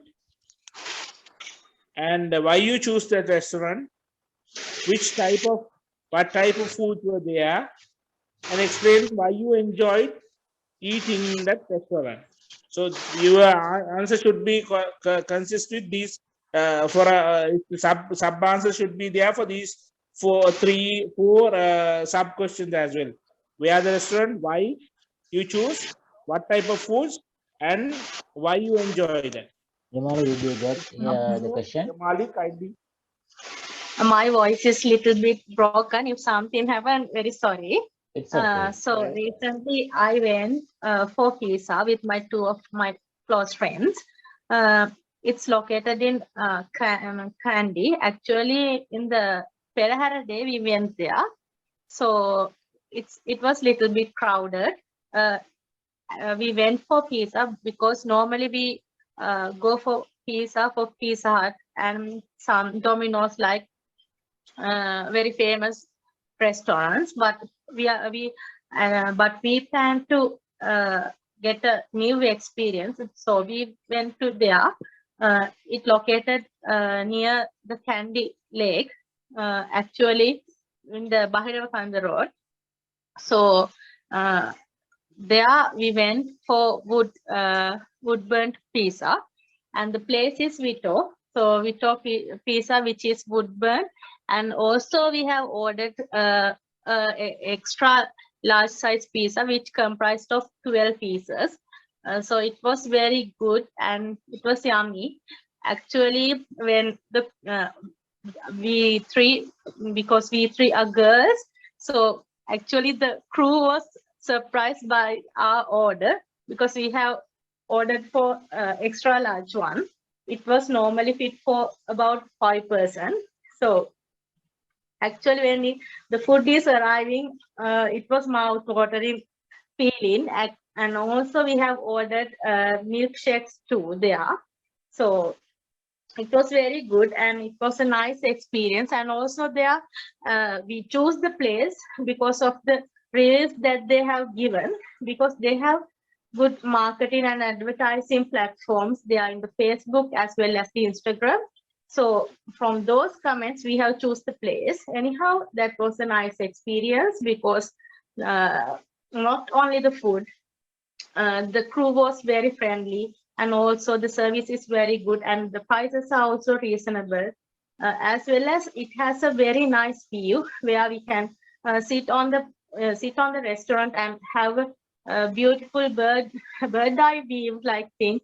and why you choose that restaurant, what type of food were there, and explain why you enjoyed eating in that restaurant. So your answer should be consist with these. For sub answer should be there for these 4 sub questions as well. Where the restaurant, why you choose, what type of foods, and why you enjoy that. Yamali, did you get the question? Yamali, kindly. My voice is little bit broken. If something happened, very sorry. It's okay. So recently I went for pizza with my 2 of my close friends. It's located in Kandy. Actually, in the Perahara day we went there. So it was little bit crowded. We went for pizza because normally we go for Pizza Hut and some Domino's, like very famous restaurants, but we plan to get a new experience, so we went to there. It located near the Kandy Lake, actually in the Bahiravakanda Road. So there we went for wood burnt pizza, and the place is Vito. So Vito pizza, which is wood burnt, and also we have ordered extra large size pizza, which comprised of 12 pieces. So it was very good and it was yummy. Actually, when the because we three are girls, so actually the crew was surprised by our order, because we have ordered for extra large one. It was normally fit for about 5 person. So actually when the food is arriving, it was mouth-watering feeling. And also we have ordered milkshakes too there. So it was very good and it was a nice experience. And also there we chose the place because of the reviews that they have given, because they have good marketing and advertising platforms. They are in the Facebook as well as the Instagram. So from those comments, we have choose the place. Anyhow, that was a nice experience, because not only the food, the crew was very friendly, and also the service is very good, and the prices are also reasonable, as well as it has a very nice view where we can sit on the restaurant and have a beautiful bird eye view, like thing,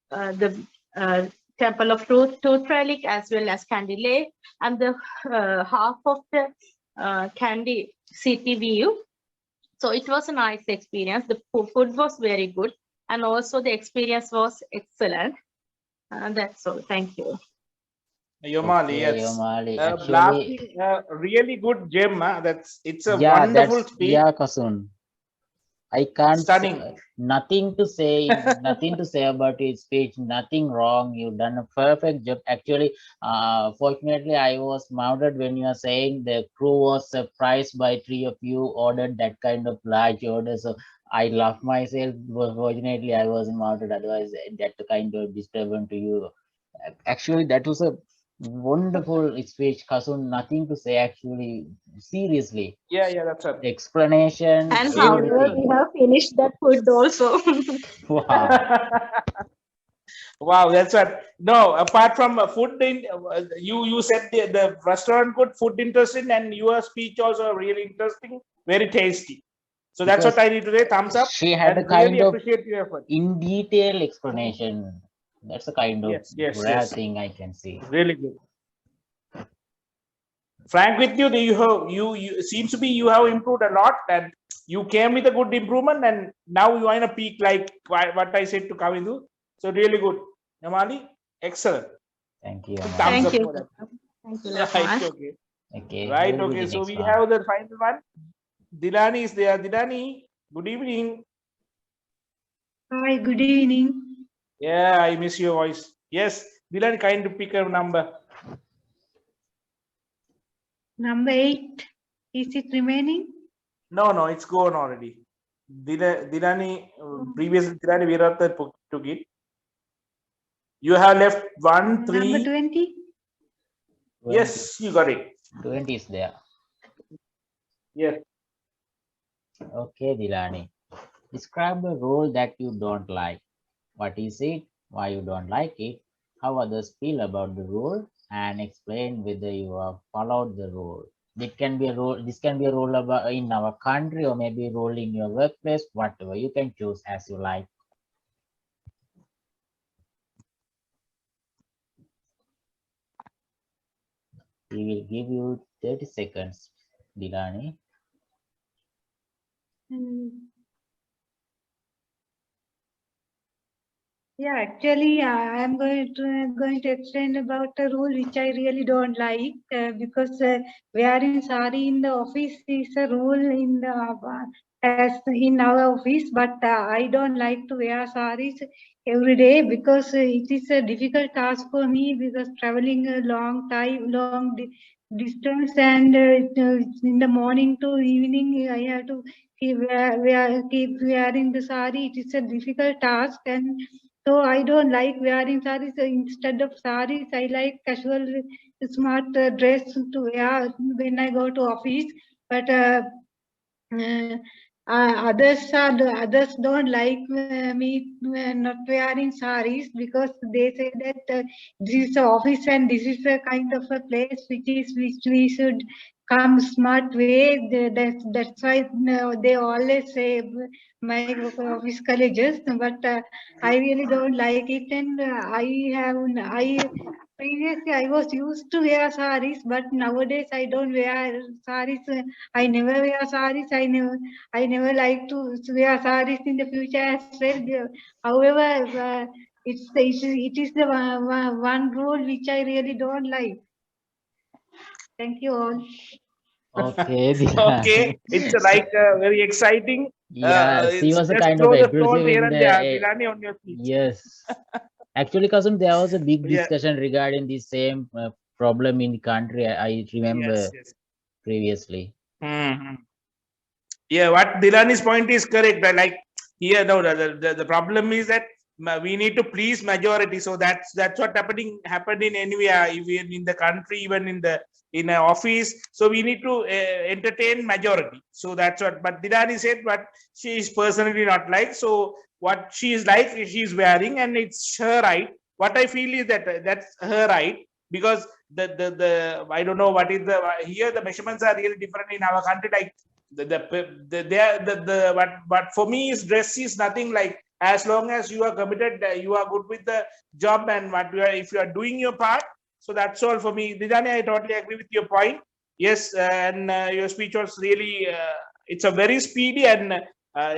the Temple of Tooth Relic as well as Kandy Lake, and the half of the Kandy city view. So it was a nice experience. The food was very good, and also the experience was excellent. That's all. Thank you. Yomali, Okay, yes. Yomali. Actually, Blasting, really good gem. It's a yeah, wonderful that's speech. yeah, Kasun. I can't Stunning. nothing to say, nothing to say about his speech, nothing wrong. You've done a perfect job. Actually, fortunately, I was mounted when you are saying the crew was surprised by 3 of you ordered that kind of large order. So I laughed myself. Fortunately, I wasn't mounted. Otherwise, that kind of disturbance to you. Actually, that was a Wonderful speech, Kasun. Nothing to say actually. Seriously, Yeah, that's right. explanation, And however, everything. we have finished that food also. Wow. Wow, that's what. No, apart from food, you said the restaurant good, food interesting, and your speech also really interesting, very tasty. So that's Because what I need to say. Thumbs up, she had a and really kind of appreciate your effort. in detail explanation. That's a kind of Yes, rare thing I can see. really good. Frank with you, you seems to be you have improved a lot, and you came with a good improvement, and now you are in a peak like what I said to Kavindu. So really good, Namali, excellent. Thank you. Thumbs Thank up you. for that. Thank you, Right, Lakman. okay. Okay, Right, we'll do okay. the So next we one. have the final one. Dilani is there. Dilani, good evening. Hi, good evening. Yeah, I miss your voice. Yes, Dilani, kind to pick a number. Number 8. Is it remaining? No, it's gone already. Dilani, previous Dilani Virata took it. You have left 1, 3. Number 20. 20. Yes, you got it. 20 is there. Yes. Okay, Dilani. Describe the role that you don't like. What is it? Why you don't like it? How others feel about the role? And explain whether you have followed the role. It can be a role. This can be a role about in our country or maybe a role in your workplace. Whatever you can choose as you like. We will give you 30 seconds, Dilani. Yeah, actually, I am going to explain about a rule which I really don't like because wearing sari in the office is a rule in the as in our office, but I don't like to wear saris every day because it is a difficult task for me because traveling a long time, distance, and in the morning to evening I have to keep wearing the sari. It is a difficult task, and so I don't like wearing saris. Instead of saris, I like casual, smart dress to wear when I go to office. But uh, others don't like me not wearing saris because they say that this is a office and this is a kind of a place which we should come smart way. That's why they always say my office colleges, but I really don't like it, and I previously I was used to wear saris, but nowadays I don't wear saris. I never wear saris. I never like to wear saris in the future as well. However, it is the one rule which I really don't like. Thank you all. Okay, Okay, Dilani. it's like very exciting. Yeah, she It's was a just kind of throw the floor aggressive here in and the there. Dilani on your feet. yes. Actually, Kasum, there was a big Yeah. discussion regarding the same problem in the country. I remember Yes. previously. Hmm. Yeah, what Dilani's point is correct. Like here, no, the problem is that we need to please majority. So that's what happened in anywhere, even in the country, even in an office. So we need to entertain majority. So that's what. But Dilani said what she is personally not like. So what she is like, she is wearing, and it's her right. What I feel is that that's her right because the I don't know what is the here the measurements are really different in our country. Like but for me is dress is nothing like as long as you are committed, you are good with the job and what you are, if you are doing your part. So that's all for me. Didani, I totally agree with your point. Yes, and your speech was really it's a very speedy and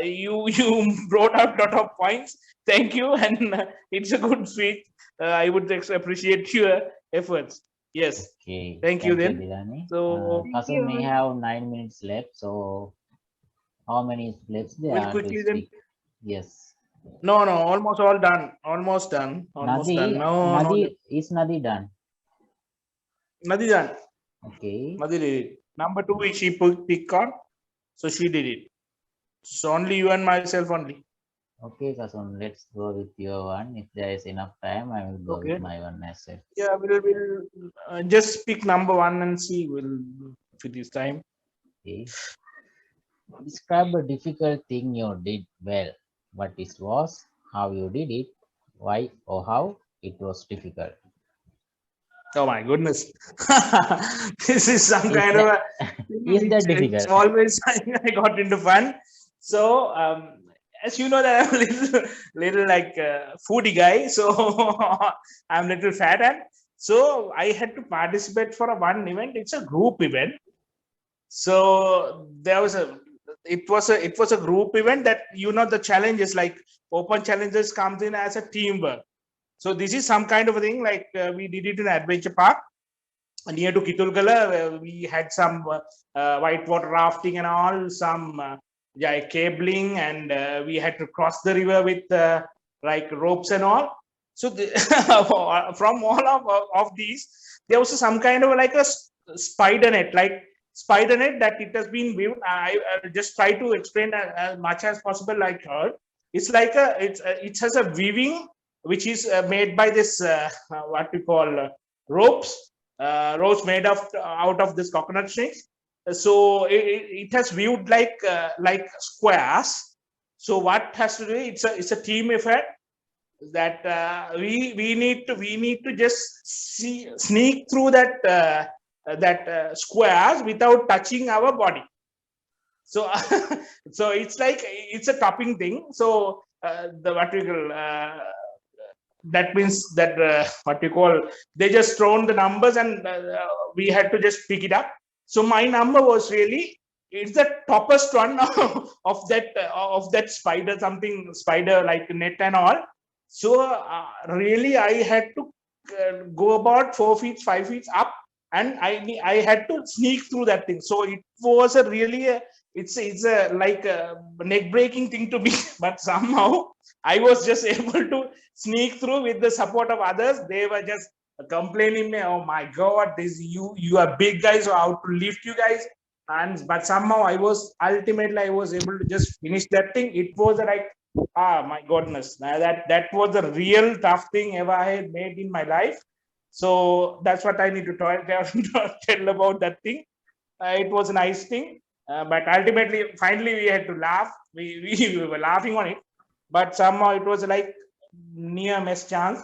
you brought out a lot of points. Thank you, and it's a good speech. I would appreciate your efforts. Yes. Okay, Thank you then. Dilani. So Kasum may have 9 minutes left. So how many left there we'll are to quickly then. speak? Yes. No, almost all done. Almost done. No. Nadi, is Nadi done? Nadi done. Okay. Nadi did it. Number 2 she pick on, so she did it. So only you and myself only. Okay, Kasun, let's go with your one. If there is enough time, I will go with Okay. my one as well. Yeah, we'll just pick number one and see if it is time. Okay. Describe a difficult thing you did well. What it was, how you did it, why or how it was difficult. Oh my goodness. This is some Is kind of that a thing is which that it's difficult? always I got into fun. So as you know that I'm a little like foodie guy, so I'm little fat, and so I had to participate for a one event. It's a group event. So there was a it was a group event that the challenges like open challenges comes in as a teamwork. So this is some kind of a thing like we did it in adventure park near to Kitulgala, where we had some whitewater rafting and all, some yeah, cabling, and we had to cross the river with like ropes and all. So from all of these, there was some kind of like a spider net, that it has been weaved. I just try to explain as much as possible. Like her, it's like it has a weaving which is made by this what we call ropes made of out of this coconut strings. So it has viewed like squares. So what has to do? It's a team effort that we need to just sneak through that squares without touching our body. So so it's like it's a topping thing. So the what we call that means that what you call they just thrown the numbers and we had to just pick it up. So my number was really it's the toppest one of that spider like net and all. So really I had to go about 4 feet 5 feet up, and I had to sneak through that thing. So it was a really it's a like a neck breaking thing to me but somehow I was just able to sneak through with the support of others. They were just complaining me, oh my god, this you are big guys, so how to lift you guys. And but somehow I was able to just finish that thing. It was like my goodness, now that was the real tough thing ever I had made in my life. So that's what I need to tell about that thing. It was a nice thing, but ultimately finally we had to laugh. We were laughing on it, but somehow it was like near miss chance.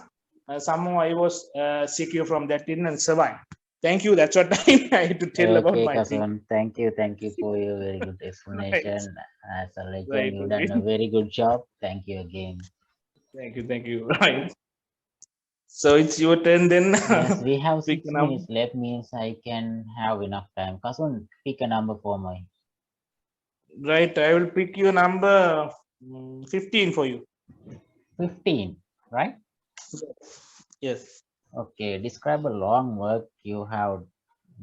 Somehow I was secure from that thing and survived. Thank you. That's what I had to tell about Okay, my thing. Kasun, thank you for your very good Right, explanation. As a legend, right. you done a Okay. very good job. Thank you again. Thank you. Right. So it's your turn then. Yes, we have Pick a 6 minutes number. left, means I can have enough time. Kasun, pick a number for me. Right. I will pick your number 15 for you. 15, right? Yes. Okay, describe a long work you have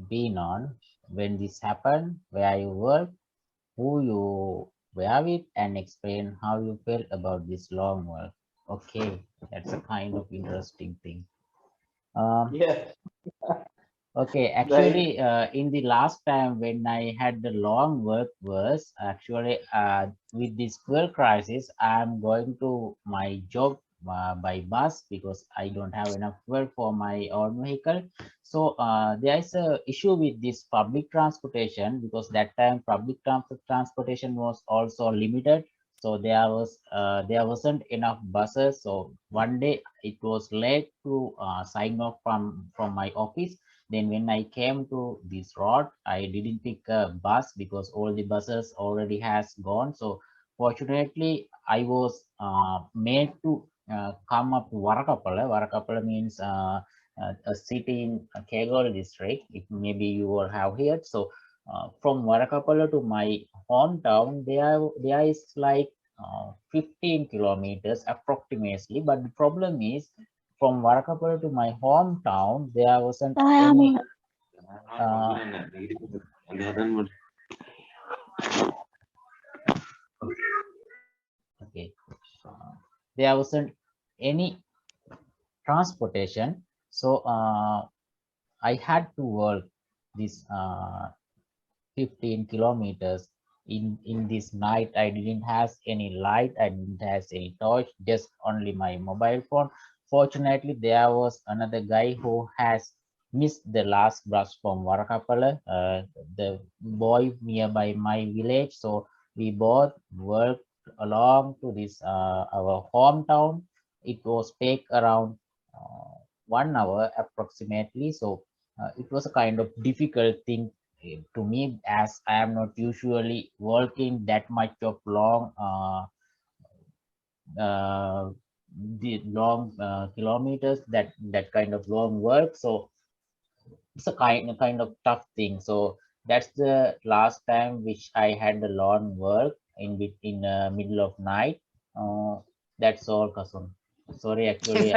been on, when this happened, where you work, who you were with, and explain how you felt about this long work. Okay, that's a kind of interesting thing. Yeah. Okay, Right. actually, in the last time when I had the long work was actually with this fuel crisis, I'm going to my job by bus because I don't have enough fuel for my own vehicle. So there is a issue with this public transportation because that time public transportation was also limited. So there wasn't enough buses. So one day it was late to sign off from my office. Then when I came to this road, I didn't pick a bus because all the buses already has gone. So fortunately, I was made to come up to Varakapala. Varakapala means a city in Kegol district. It maybe you will have heard. So from Varakapala to my hometown, there is like 15 kilometers approximately. But the problem is from Varakapura to my hometown, there wasn't any. Okay, there wasn't any transportation, so I had to work this 15 kilometers in this night. I didn't have any light, I didn't have any torch, just only my mobile phone. Fortunately, there was another guy who has missed the last bus from Varakapala, the boy nearby my village. So we both worked along to this our hometown. It was take around 1 hour approximately. So it was a kind of difficult thing to me, as I am not usually working that much of long the long kilometers, that kind of long work. So it's a kind of tough thing. So that's the last time which I had the long work in middle of night. That's all, Kasun. Sorry, actually,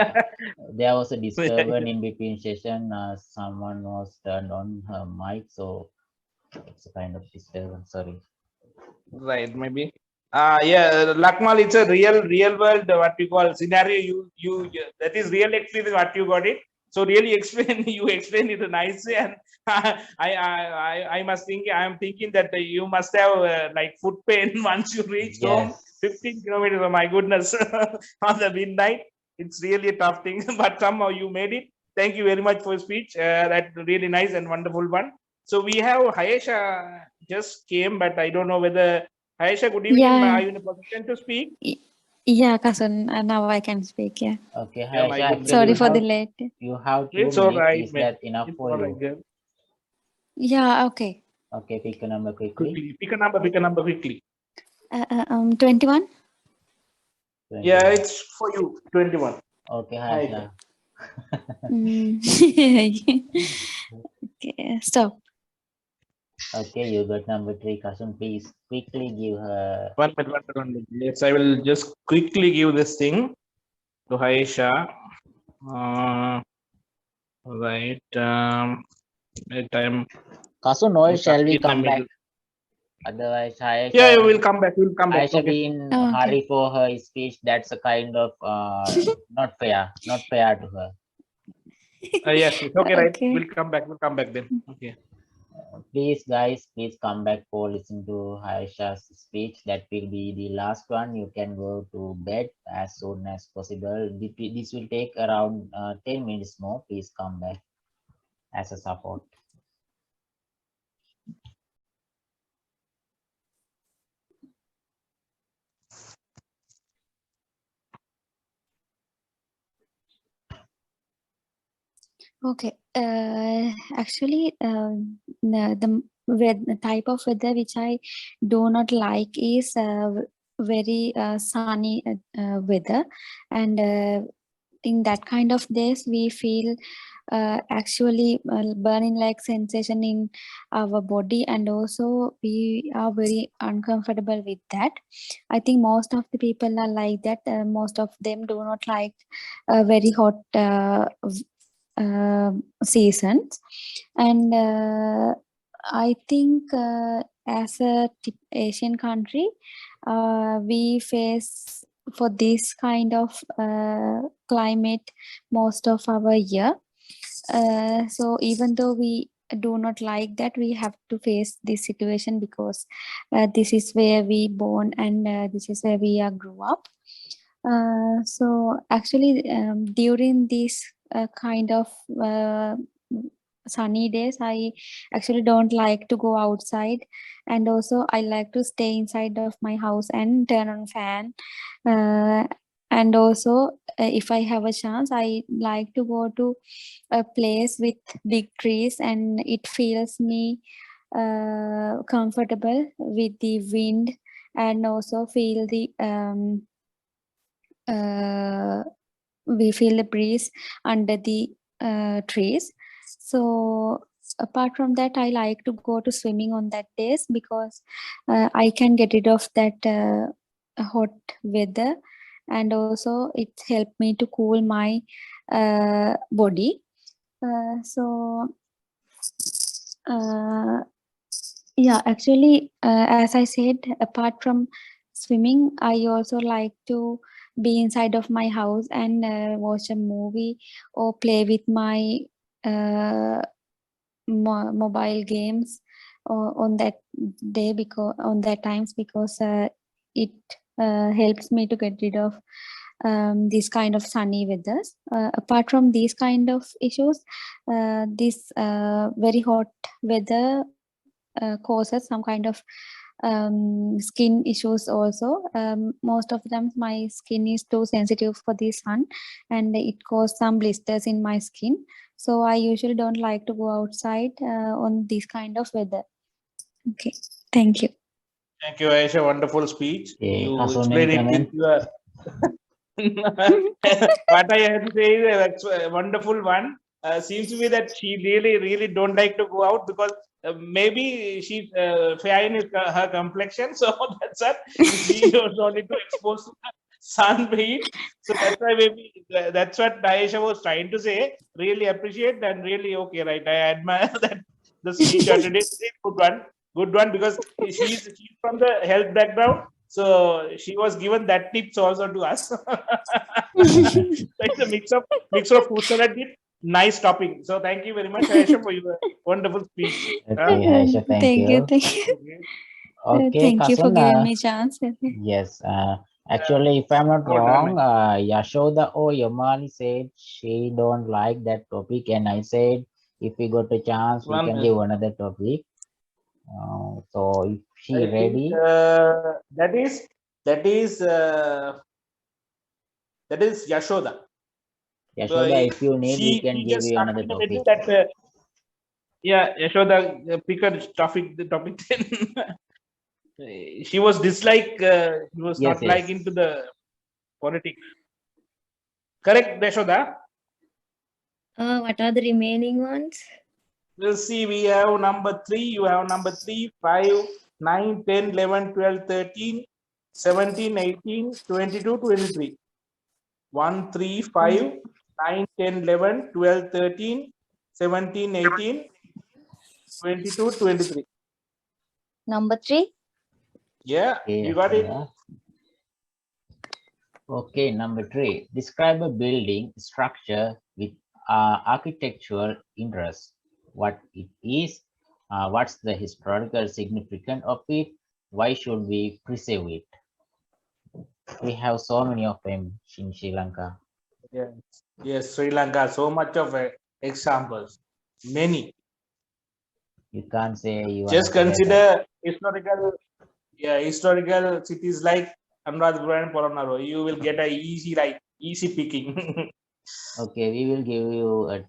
there was a disturbance in between session. Someone was turned on her mic, so it's a kind of disturbance. Sorry. Right, maybe. Yeah, Lakmal, it's a real world what you call scenario. That is real experience what you got it. So really explain you explain it nicely, and I must think I am thinking that you must have like foot pain once you reach home. 15 kilometers. Oh my goodness, on the midnight. It's really a tough thing, but somehow you made it. Thank you very much for your speech. That really nice and wonderful one. So we have Hayesha just came, but I don't know whether Hayesha, good evening. Yeah. Are you in a position to speak? Yeah, Kasun, now I can speak. Yeah. Okay, Yeah, my Hayesha, goodness. Sorry for the late. You have 2 It's all minutes. right, Is man. that enough It's for all you? right, girl. Yeah. Okay. Okay, pick a number quickly. Quickly, pick a number quickly. 21. Yeah, it's for you. 21. Okay, Hayesha. Okay, stop. Okay, you got number 3. Kasun, please quickly give her. 1 minute. Yes, I will just quickly give this thing to Hayesha. Right. Time. Kasun, or shall we come back? Middle. Otherwise, Hayesha. Yeah, we'll come back. We'll come back. Hayesha Okay. be in hurry for her speech. That's a kind of not fair. Not fair to her. Yes, it's okay, right? We'll come back. We'll come back then. Okay. Please, guys, please come back for listening to Hayesha's speech. That will be the last one. You can go to bed as soon as possible. This will take around 10 minutes more. Please come back as a support. Okay. Actually, the type of weather which I do not like is very sunny weather, and in that kind of days we feel actually burning like sensation in our body, and also we are very uncomfortable with that. I think most of the people are like that. Most of them do not like very hot seasons, and I think as a Asian country, we face for this kind of climate most of our year. So even though we do not like that, we have to face this situation because this is where we born, and this is where we are grew up. So actually, during this kind of sunny days, I actually don't like to go outside, and also I like to stay inside of my house and turn on fan. And also, if I have a chance, I like to go to a place with big trees, and it feels me comfortable with the wind, and also feel the we feel the breeze under the trees. So apart from that, I like to go to swimming on that days because I can get rid of that hot weather, and also it helped me to cool my body. Yeah, actually, as I said, apart from swimming, I also like to be inside of my house and watch a movie or play with my mobile games on that day, because on that times, because it helps me to get rid of this kind of sunny weathers. Apart from these kind of issues, this very hot weather causes some kind of skin issues also. Most of the times my skin is too sensitive for the sun, and it causes some blisters in my skin. So I usually don't like to go outside on this kind of weather. Okay, thank you. Thank you, Aisha. Wonderful speech. You Hasan, explained any it with comment? your what I have to say is that's a wonderful one. Seems to be that she really don't like to go out because maybe she's fair in her complexion, so that's what she don't want to expose to the sun heat. So that's why maybe that's what Aisha was trying to say. Really appreciate and really okay, right? I admire that the speech you today. Good one because she's from the health background. So she was given that tips also to us. So it's a mix of food salad dip. Nice topping. So thank you very much, Aisha, for your wonderful speech. Okay, Aisha, thank Thank you, you. thank you. Okay, Thank you for Hasan, giving me chance. yes, actually, if I'm not Good, wrong, Yashoda or Yamali said she don't like that topic, and I said if we got a chance, we One can minute. give another topic. So if she I think ready, that is Yashoda. Yashoda, if you need, we She can give just you started another in the middle topic. that yeah, Yashoda, pick a topic. The topic then. She was she was Yes, not like yes. into the politics. Correct, Yashoda? What are the remaining ones? We'll see. We have number 3. You have number 3, 5, 9, 10, 11, 12, 13, 17, 18, 22, 23. 1, 3, 5, 9, 10, 11, 12, 13, 17, 18, 22, 23. Number 3. Yeah, Okay, you got it. Yashoda. Okay, number 3. Describe a building structure with architectural interest. What it is, what's the historical significance of it, why should we preserve it? We have so many of them in Sri Lanka. Yes, yes, Sri Lanka. So much of examples. Many. You can't say you are Just not aware that. consider historical cities like Anuradhapura and Polonnaruwa. You will get a easy picking. Okay, we will give you a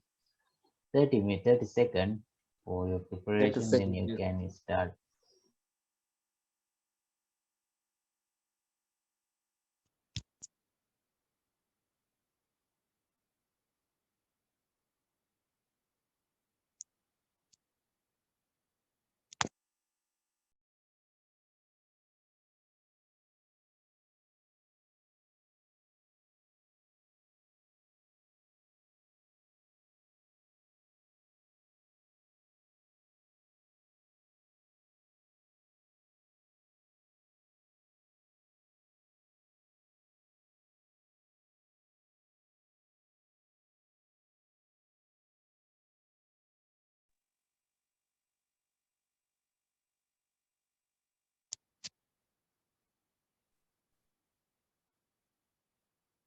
30 seconds for your 30 preparation, then seconds. you Yes. can start.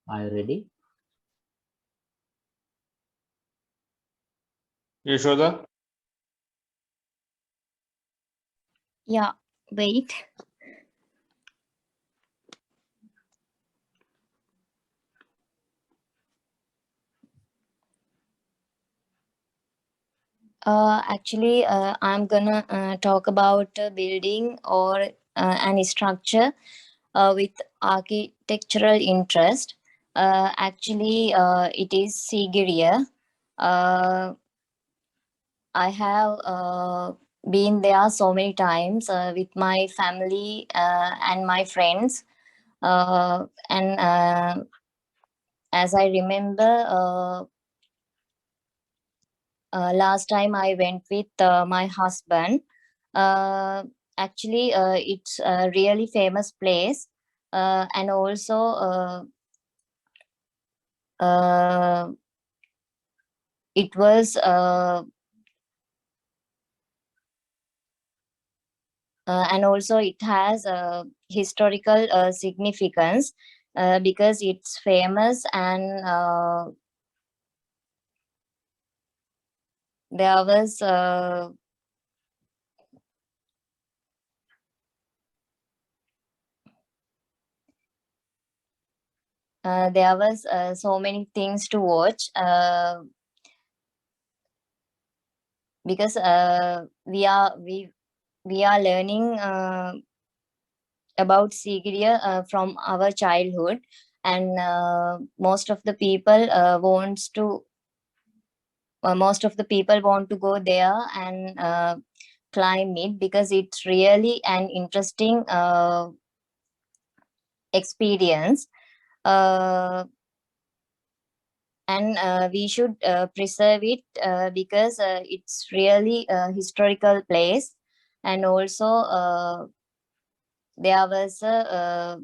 Are you ready? Yashoda? Yeah, wait. Actually, I'm gonna talk about a building or any structure with architectural interest. Actually, it is Sigiriya. Uh, I have been there so many times with my family and my friends. And as I remember, last time I went with my husband. Uh, Actually, it's a really famous place, and also it was and also it has historical significance because it's famous, and there was so many things to watch because we are learning about Sigiriya from our childhood, and most of the people want to go there and climb it because it's really an interesting experience. And we should preserve it because it's really a historical place, and also there was a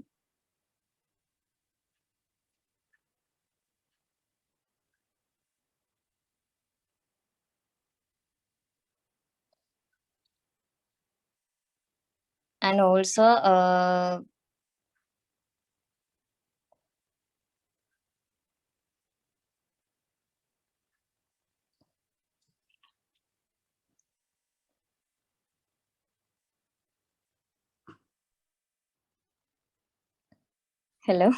and also hello.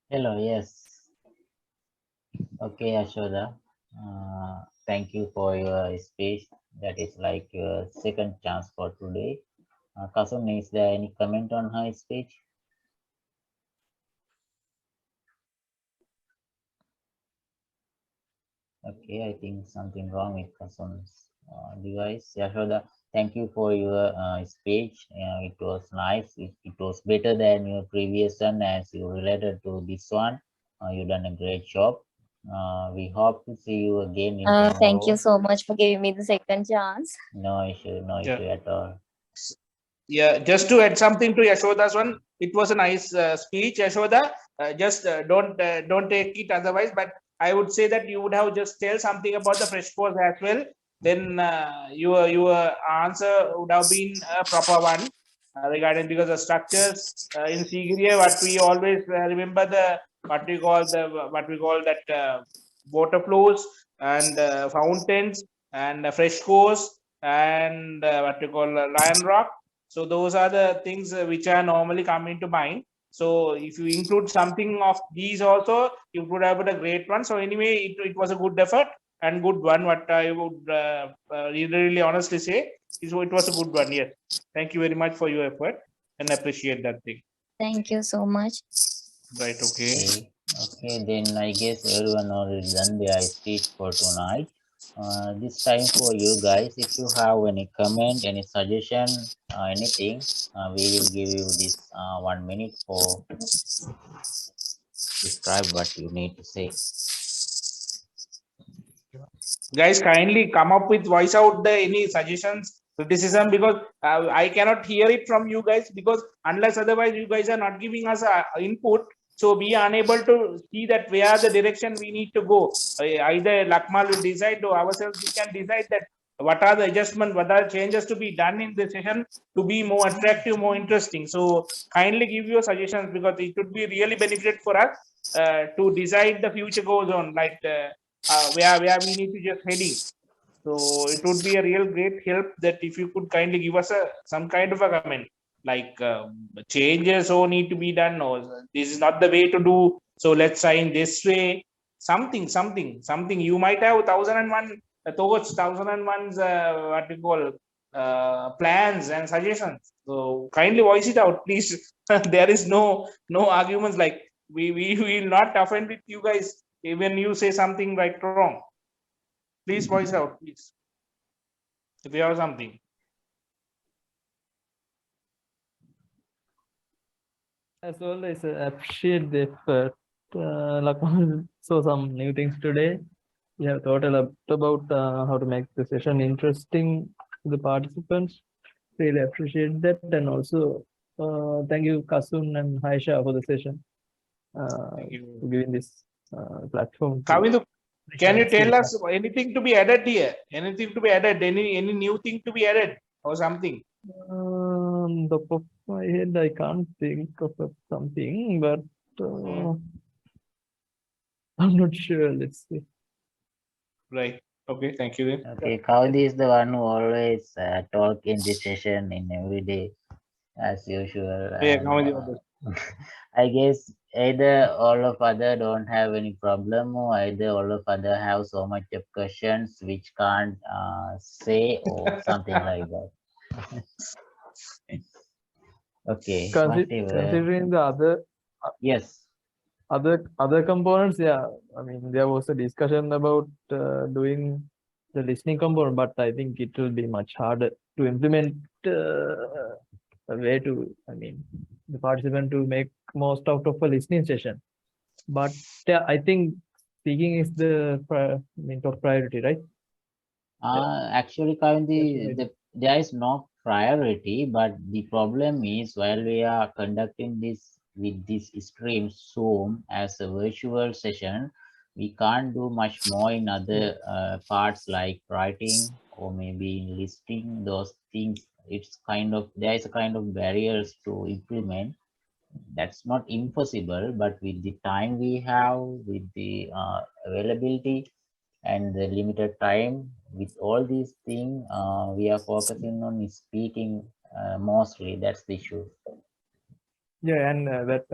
Hello, yes. Okay, Ashoda. Thank you for your speech. That is like your second chance for today. Kasum, is there any comment on her speech? Okay, I think something wrong with Kasum's device. Yashoda, thank you for your speech. It was nice. It was better than your previous one as you related to this one. You done a great job. We hope to see you again in Thank you tomorrow. so much for giving me the second chance. No issue at all. Yeah, just to add something to Yashoda's one, it was a nice speech, Yashoda. Just don't take it otherwise. But I would say that you would have just tell something about the fresh course as well. Then your answer would have been a proper one regarding, because the structures in Sigiriya, what we always remember, the what we call that water flows and fountains and fresh course and what we call lion rock. So those are the things which are normally come into mind. So if you include something of these also, you would have a great one. So anyway, it was a good effort and good one. What I would really honestly say is it was a good one. Yes. Thank you very much for your effort and appreciate that thing. Thank you so much. Right. Okay. Okay, then I guess everyone already done their speech for tonight. This time for you guys, if you have any comment, any suggestion, anything, we will give you this 1 minute for describe what you need to say. Guys, kindly come up with voice out the any suggestions, criticism, because I cannot hear it from you guys, because unless otherwise you guys are not giving us input, so we are unable to see that where the direction we need to go. Either Lakmal will decide, or ourselves we can decide that what are the adjustments, what are changes to be done in the session to be more attractive, more interesting. So kindly give your suggestions, because it would be really benefit for us to decide the future goes on, like where we need to just heading. So it would be a real great help that if you could kindly give us some kind of a comment, like changes or need to be done, or this is not the way to do, so let's sign this way. Something you might have 1001 towards 1001's what we call plans and suggestions. So kindly voice it out, please. There is no arguments, like we will not offend with you guys even you say something right wrong. Please voice out, please, if you have something. As always, appreciate the effort. Lakman saw some new things today. We have thought a lot about how to make the session interesting to the participants. Really appreciate that, and also thank you, Kasun and Haisha, for the session. Thank you. For giving this platform. Kavindu, Can you tell us anything to be added here? Anything to be added? Any new thing to be added or something? The top of my head, I can't think of something, but I'm not sure. Let's see. Right. Okay. Thank you. Then. Okay, Kaudi is the one who always talk in this session in every day, as usual. Yeah, And, Kaudi always. I guess either all of other don't have any problem, or either all of other have so much of questions which can't say, or something like that. Okay, whatever. Considering the other Yes. other components, yeah, I mean there was a discussion about doing the listening component, but I think it will be much harder to implement a way to, I mean, the participant to make most out of a listening session. But I think speaking is the top priority, right? Actually, currently there is no priority, but the problem is while we are conducting this with this stream Zoom as a virtual session, we can't do much more in other parts like writing or maybe listing those things. It's kind of, there is a kind of barriers to implement. That's not impossible, but with the time we have, with the availability and the limited time, with all these things, we are focusing on speaking mostly. That's the issue. Yeah, and that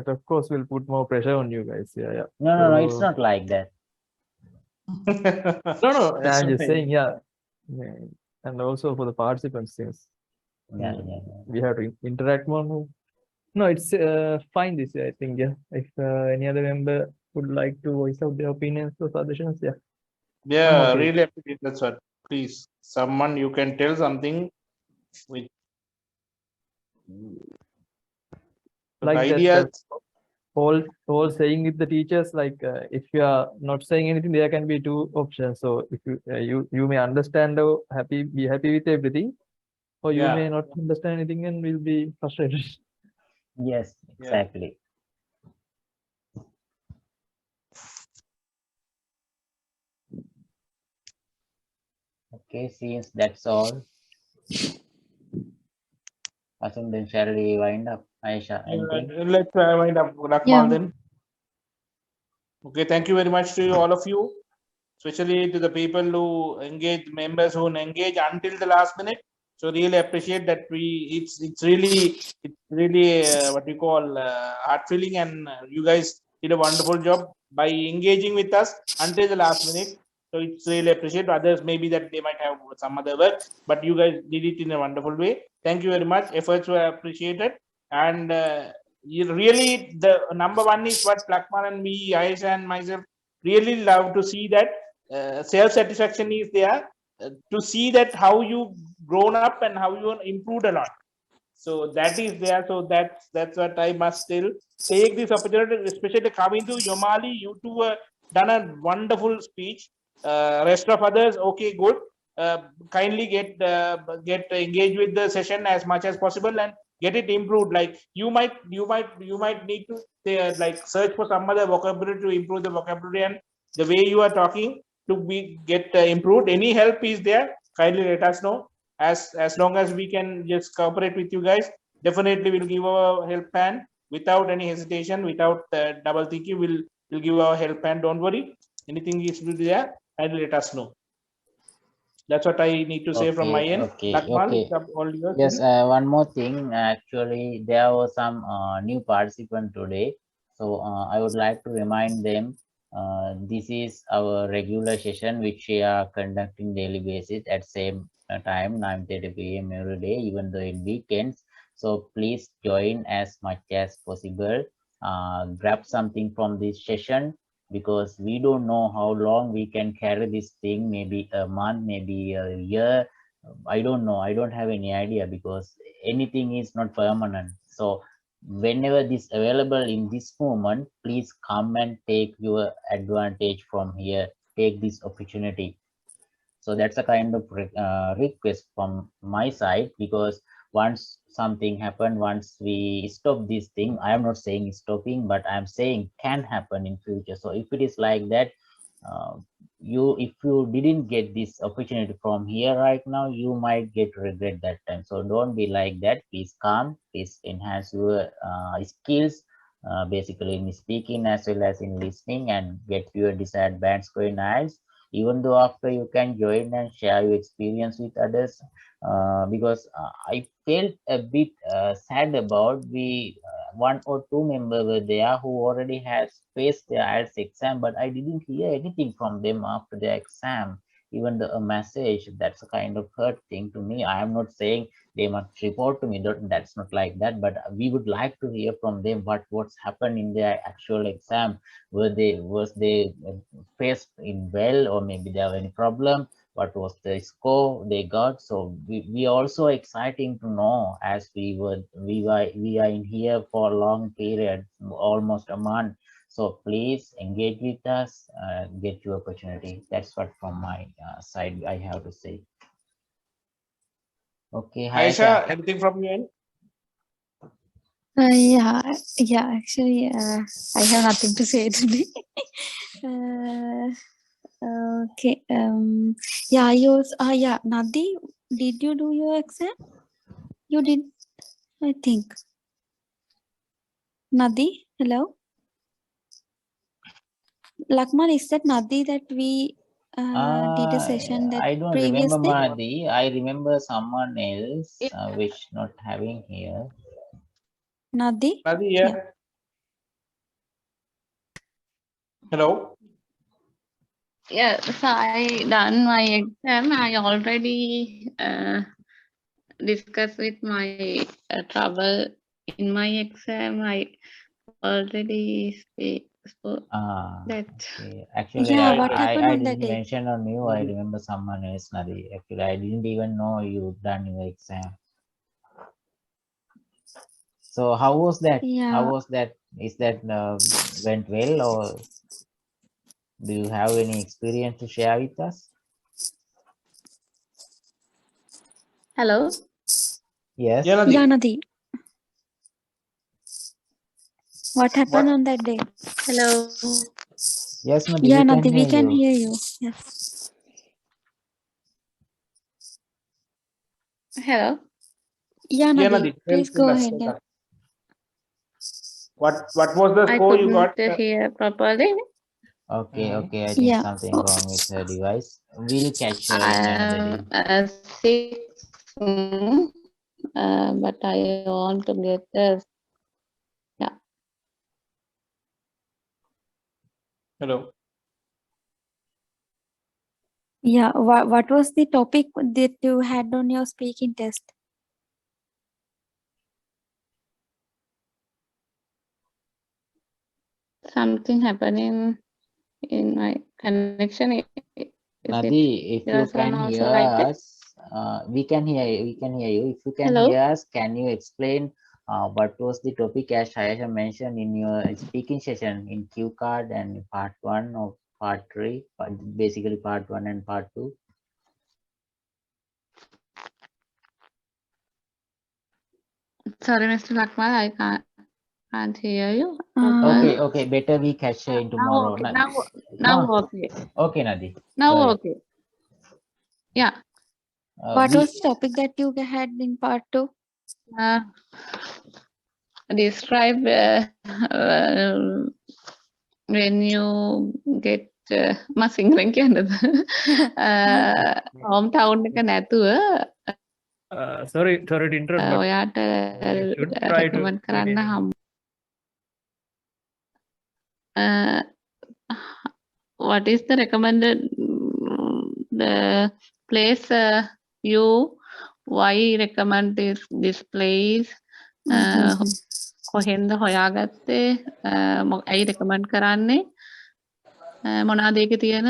of course will put more pressure on you guys. Yeah. No, it's not like that. No, I'm just saying, yeah, and also for the participants, since we have to interact more. No, it's fine this way, I think. Yeah, if any other member would like to voice out their opinions or suggestions, yeah. Yeah, really appreciate that, sir. Please, someone you can tell something with like ideas. That, all saying with the teachers, like if you are not saying anything, there can be two options. So if you may understand or be happy with everything, or you may not understand anything and will be frustrated. Yes, exactly. Okay, since that's all, I think then shall we wind up, Aisha? Anything? Let's wind up, Lakmal, then. Okay, thank you very much to all of you, especially to the people who engage, members who engage until the last minute. So really appreciate that. It's really what you call heart feeling, and you guys did a wonderful job by engaging with us until the last minute. So it's really appreciate. Others maybe that they might have some other work, but you guys did it in a wonderful way. Thank you very much. Efforts were appreciated, and you really, the number one is what Lakman and me, Aisha and myself really love to see, that self-satisfaction is there, to see that how you grown up and how you improved a lot. So that is there. So that's what I must still take this opportunity, especially coming to Yomali. You two done a wonderful speech. Rest of others, okay, good. Kindly get engaged with the session as much as possible and get it improved. Like you might need to like search for some other vocabulary to improve the vocabulary and the way you are talking to be get improved. Any help is there, kindly let us know. As long as we can just cooperate with you guys, definitely we'll give our help hand without any hesitation, without double thinking. We'll give our help hand. Don't worry. Anything is there, kindly let us know. That's what I need to say from my end. Okay. Yes, one more thing. Actually, there was some new participant today, so I would like to remind them. This is our regular session which we are conducting daily basis at same time, 9:30 p.m. every day, even though in weekends. So please join as much as possible. Grab something from this session, because we don't know how long we can carry this thing. Maybe a month, maybe a year. I don't know. I don't have any idea, because anything is not permanent. So whenever this available in this moment, please come and take your advantage from here. Take this opportunity. So that's a kind of request from my side, because once something happen, once we stop this thing, I am not saying stopping, but I'm saying can happen in future. So if it is like that, if you didn't get this opportunity from here right now, you might get regret that time. So don't be like that. Please calm, please enhance your skills, basically in speaking as well as in listening, and get your desired band score in IELTS. Even though after you can join and share your experience with others, because I felt a bit sad about one or two members were there who already has faced their IELTS exam, but I didn't hear anything from them after their exam, even a message. That's a kind of hurt thing to me. I am not saying they must report to me, that's not like that, but we would like to hear from them what's happened in their actual exam. Was they faced in well, or maybe they have any problem? What was the score they got? So we also exciting to know, as we are in here for a long period, almost a month. So please engage with us, get your opportunity. That's what from my side I have to say. Okay, Aisha, anything from you? Yeah, actually, I have nothing to say today. Okay. Yeah, yeah, Nadi, did you do your exam? You did, I think. Nadi, hello? Lakman, is that Nadi that we did a session that I don't previous remember day? Mahdi. I remember someone else, which not having here. Nadi? Nadi, yeah. Hello. Yeah, so I done my exam. I already discussed with my trouble in my exam. I already spoke that. Okay. Actually, Yeah, what I happened on that didn't day? mention on you. I remember someone else, Nadi. Actually, I didn't even know you done your exam. So how was that? Yeah. How was that? Is that went well, or do you have any experience to share with us? Hello. Yes. Yeah, Nadi. Yeah, Nadi. What happened on that day? Hello. Yes, Nadi. Yeah, We can Nadi, we hear can you. hear you. Yes. Hello. Yeah, Yeah, Nadi, Nadi. please Tell go us, ahead. tell Yeah. us. What was the I score you couldn't got? hear properly. Okay, okay. I think Yeah. something wrong with her device. We'll catch her in another day. 6, but I want to get the Hello. Yeah. What was the topic that you had on your speaking test? something happening in my connection. Is it Nadi, if you yours can also hear like that? us, we can hear you. We can hear you. If you can Hello. hear us, can you explain what was the topic as Ayesha mentioned in your speaking session in Q card and part 1 or part 3, basically part 1 and part 2? Sorry, Mr. Lakmal, I can't hear you. Okay, okay. Better we catch her in Now tomorrow. okay. No. Now okay. Okay, Nadi. Now okay. Yeah. What was the topic that you had in part 2? Describe when you get මා සිංහලෙන් කියන්නද hometown එක නැතුව Sorry to interrupt, but ඔයාට you should try to recommend do it කරන්න in හම් what is the recommended the place you why recommend this place කොහෙන්ද හොයාගත්තේ ඇයි recommend කරන්නේ මොනවාද ඒකේ තියෙන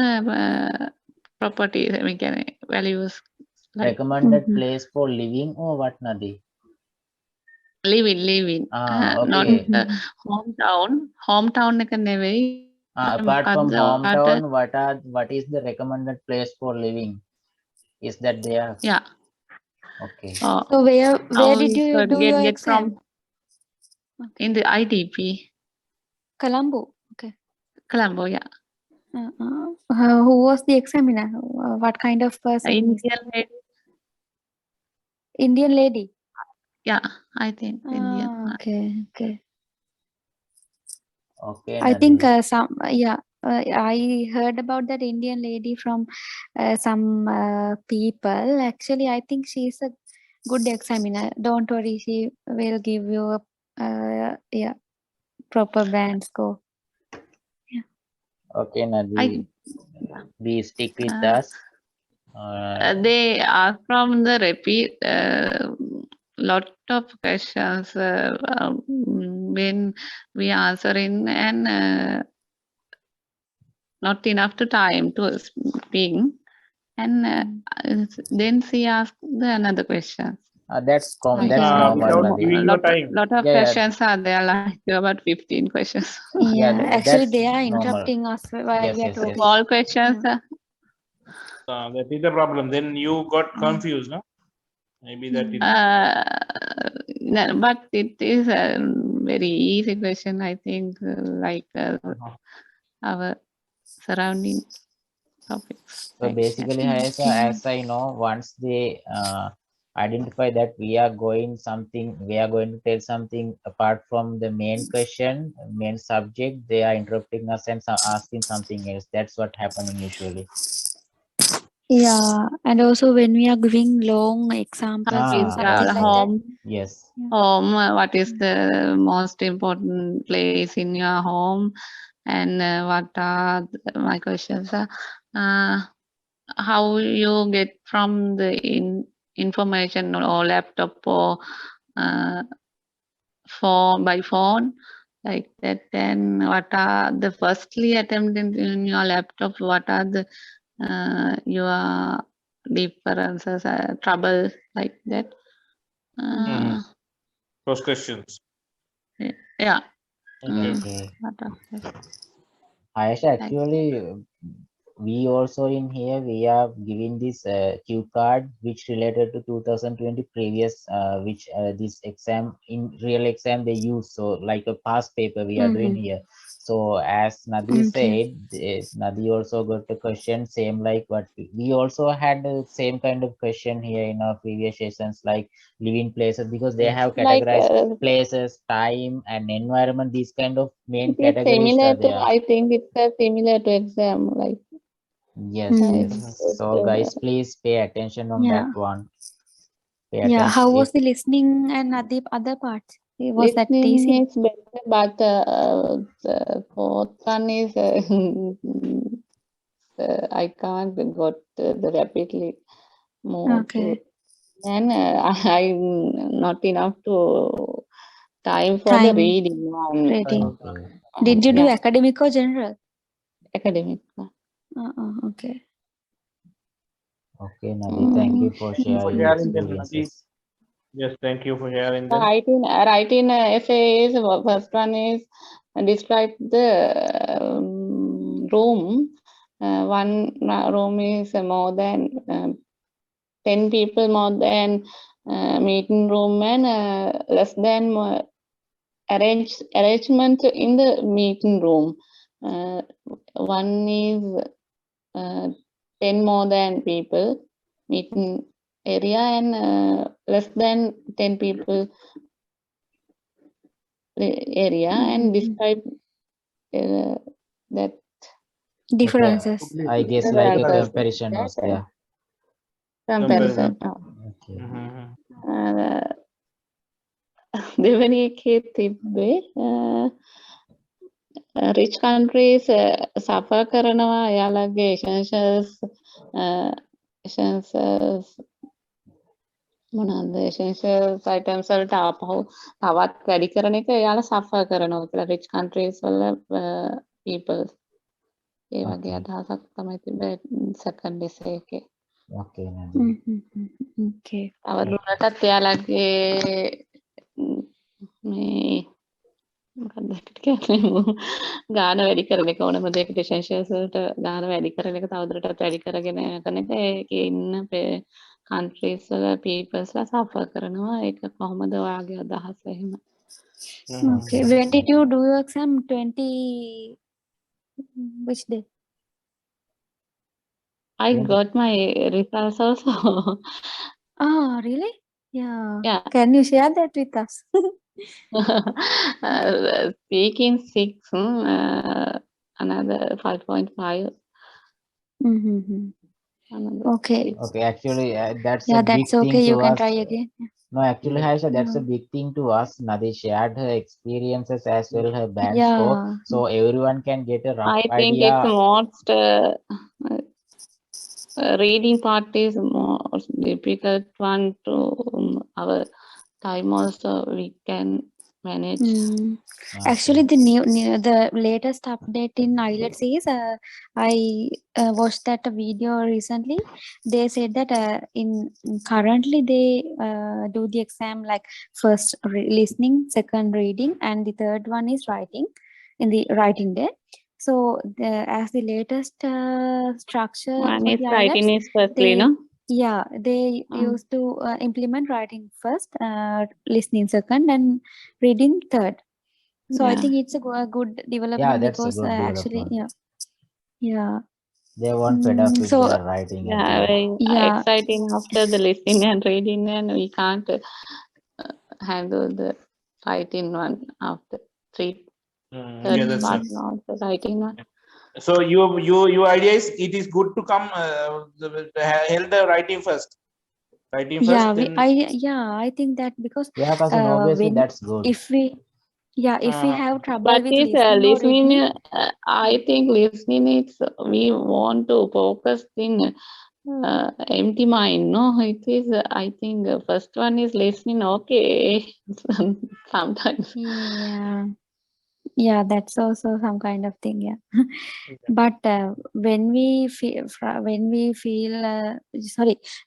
properties ඒ කියන්නේ values like Recommended place for living or what, Nadi? living not Okay. hometown එක නෙවෙයි Apart from hometown, what is the recommended place for living? Is that there? Yeah. Okay. So where did you do your get exam? In the ITP. Colombo. Okay. Colombo, yeah. Who was the examiner? What kind of person? is Indian it? lady. Indian lady. Yeah, I think Indian. Okay. Okay, I think Nadi. I heard about that Indian lady from some people. Actually, I think she's a good examiner. Don't worry, she will give you a proper band score. Okay, Nadi. Please stick with Uh, us. They are from the repeat lot of questions when we answering and not enough to time to speak, and then she asked another question. That's Like, normal, Without Nadi. giving you time. lot of Yeah, questions are there, like about 15 questions. Yeah, actually that's they are normal. interrupting us while Yes, we are yes, talking. yes. All questions. That is the problem. Then you got confused, no? Maybe that is. No, but it is a very easy question, I think, like our surrounding topics. So Like basically, that. as I know, once they identify that we are going to tell something apart from the main question, main subject, they are interrupting us and asking something else. That's what happening usually. Yeah, and also when we are giving long examples or Is something our like that. home? Yes. Home. What is the most important place in your home? And what are my questions are how you get from the information or laptop or by phone, like that. Then what are the firstly attempt in your laptop? What are the your differences, trouble, like that? Those questions. Yeah. Okay. What are that? Ayesha, actually, we also in here, we are giving this cue card which related to 2020 previous, which this exam, in real exam they use. So like a past paper we are doing here. So as Nadi said, Nadi also got a question same like what we also had the same kind of question here in our previous sessions, like living places, because they have categorized places, time and environment. These kind of main It is categories similar are to, there. I think it's similar to exam, like. Yes, yes. So guys, please pay attention on that one. Pay Yeah, attention. how was the listening and other parts? Was that Listening easy? is better, but the fourth one is I can't got the rapidly more to, and I not enough to time for the reading one. Reading. Did you do academic or general? Academic. Okay. Okay, Nadi, thank you for sharing your experiences. Yes, thank you for sharing them. Writing essays. First one is describe the room. One room is more than 10 people, more than meeting room, and less than arrangement in the meeting room. One is 10 more than people meeting area, and less than 10 people area, and describe that differences. I guess like a comparison was there. Comparison. Okay. දෙවැනි එකේ තිබ්බේ rich countries suffer කරනවා එයාලගේ essentials මොනවාද essentials items වලට ආපහු තවත් වැඩි කරන එක එයාලා suffer කරනවා කියලා rich countries වල people ඒ වගේ අදහසක් තමයි තිබ්බේ second essay එකේ. Okay, Okay. තවදුරටත් එයාලගේ මේ මොකක්ද ඒකට කියන්නේ ගාන වැඩි කරන එක ඕනම දෙයකට essentials වලට ගාන වැඩි කරන එක තවදුරටත් වැඩි කරගෙන යන එක ඒකේ ඉන්න countries වල peoples ලා suffer කරනවා ඒක කොහොමද ඔයාගේ අදහස එහෙම. Okay. When did you do your exam? Which day? I When- got my results also. Oh, really? Yeah. Yeah. Can you share that with us? Speaking 6, another 5.5, Mm-hmm. another Okay. 6. Okay, actually, that's Yeah, a big that's okay. thing You to can us. try again. No, actually, Haisha, that's a Yeah. big thing to us. Nadi shared her experiences as well, her band score, Yeah. so everyone can get a rough I think it's idea. most reading part is more difficult one to our time also we can manage. Mm. Okay. Actually, the the latest update in IELTS is I watched that video recently. They said that in currently they do the exam like first listening, second reading, and the third one is writing in the writing day. So as the latest structure One for is the writing IELTS, is firstly, they no? they Mm. used to implement writing first, listening second, and reading third. So I Yeah. think it's a good Yeah, development that's a because good actually, development. yeah. They weren't fed up with So their writing at the Yeah, end. very yeah, exciting after the listening and reading, and we can't handle the writing one after 3 Yeah, third that's part, right. not the writing one. So your idea is it is good to come held the writing first. Writing first, then I think that because Yeah, cousin, obviously when that's good. if we uh, have trouble But with is listening or listening, reading, I think listening is we want to focus in empty mind. No, it is, I think first one is listening. Okay, sometimes. yeah, that's also some kind of thing, yeah. But when we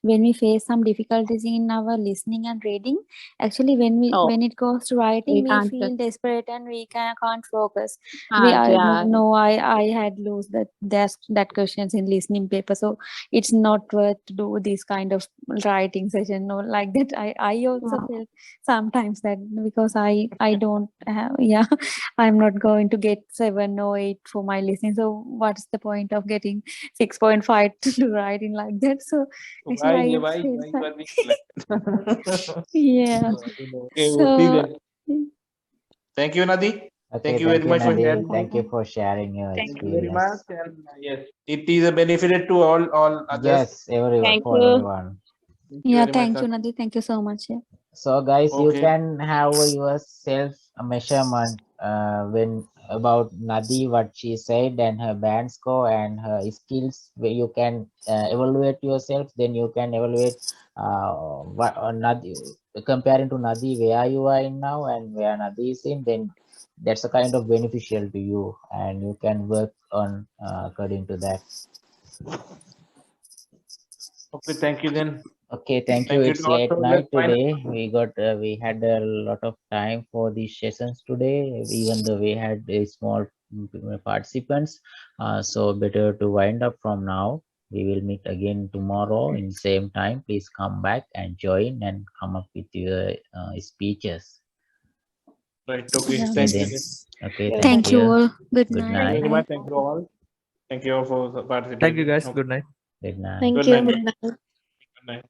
when we face some difficulties in our listening and reading, actually Oh, when it goes to writing, we we can't. feel desperate and we can't focus. Yeah. No, I had lose that questions in listening paper, so it's not worth to do this kind of writing session. No, like that. I also Yeah. felt sometimes that because I don't have, yeah. I'm not going to get 7 or 8 for my listening. So what's the point of getting 6.5 to do writing like that? So actually I why feel you are being like that? yeah. Okay, see So then. Thank you, Nadi. Okay, Thank you thank very you, much for Nadi. sharing. Thank you for sharing your Thank Thank you very experience. much. And yes, it is a benefit to all others. Yes, everyone, Thank for you. everyone. Thank you yeah, very much. thank you, Nadi. Thank you so much. Yeah. So guys, you Okay. can have your self measurement when about Nadi, what she said, and her band score and her skills, where you can evaluate yourself. Then you can evaluate what Nadi, comparing to Nadi, where you are in now and where Nadi is in. Then that's a kind of beneficial to you, and you can work on according to that. Okay, thank you then. Okay, thank you. Thank you It's to all. late So night let's find today. We had a lot of time for these sessions today, even though we had a small participants. So better to wind up from now. We will meet again tomorrow in same time. Please come back and join and come up with your speeches. right. Okay, Yeah. thank you. Okay, Yeah, thank Thank you you. all. Good Good night. Thank you very night. much. Thank you all. Thank you all for Thank you participating. guys. Okay. Good night. Good night. Thank Good you. night. Good night. Good night.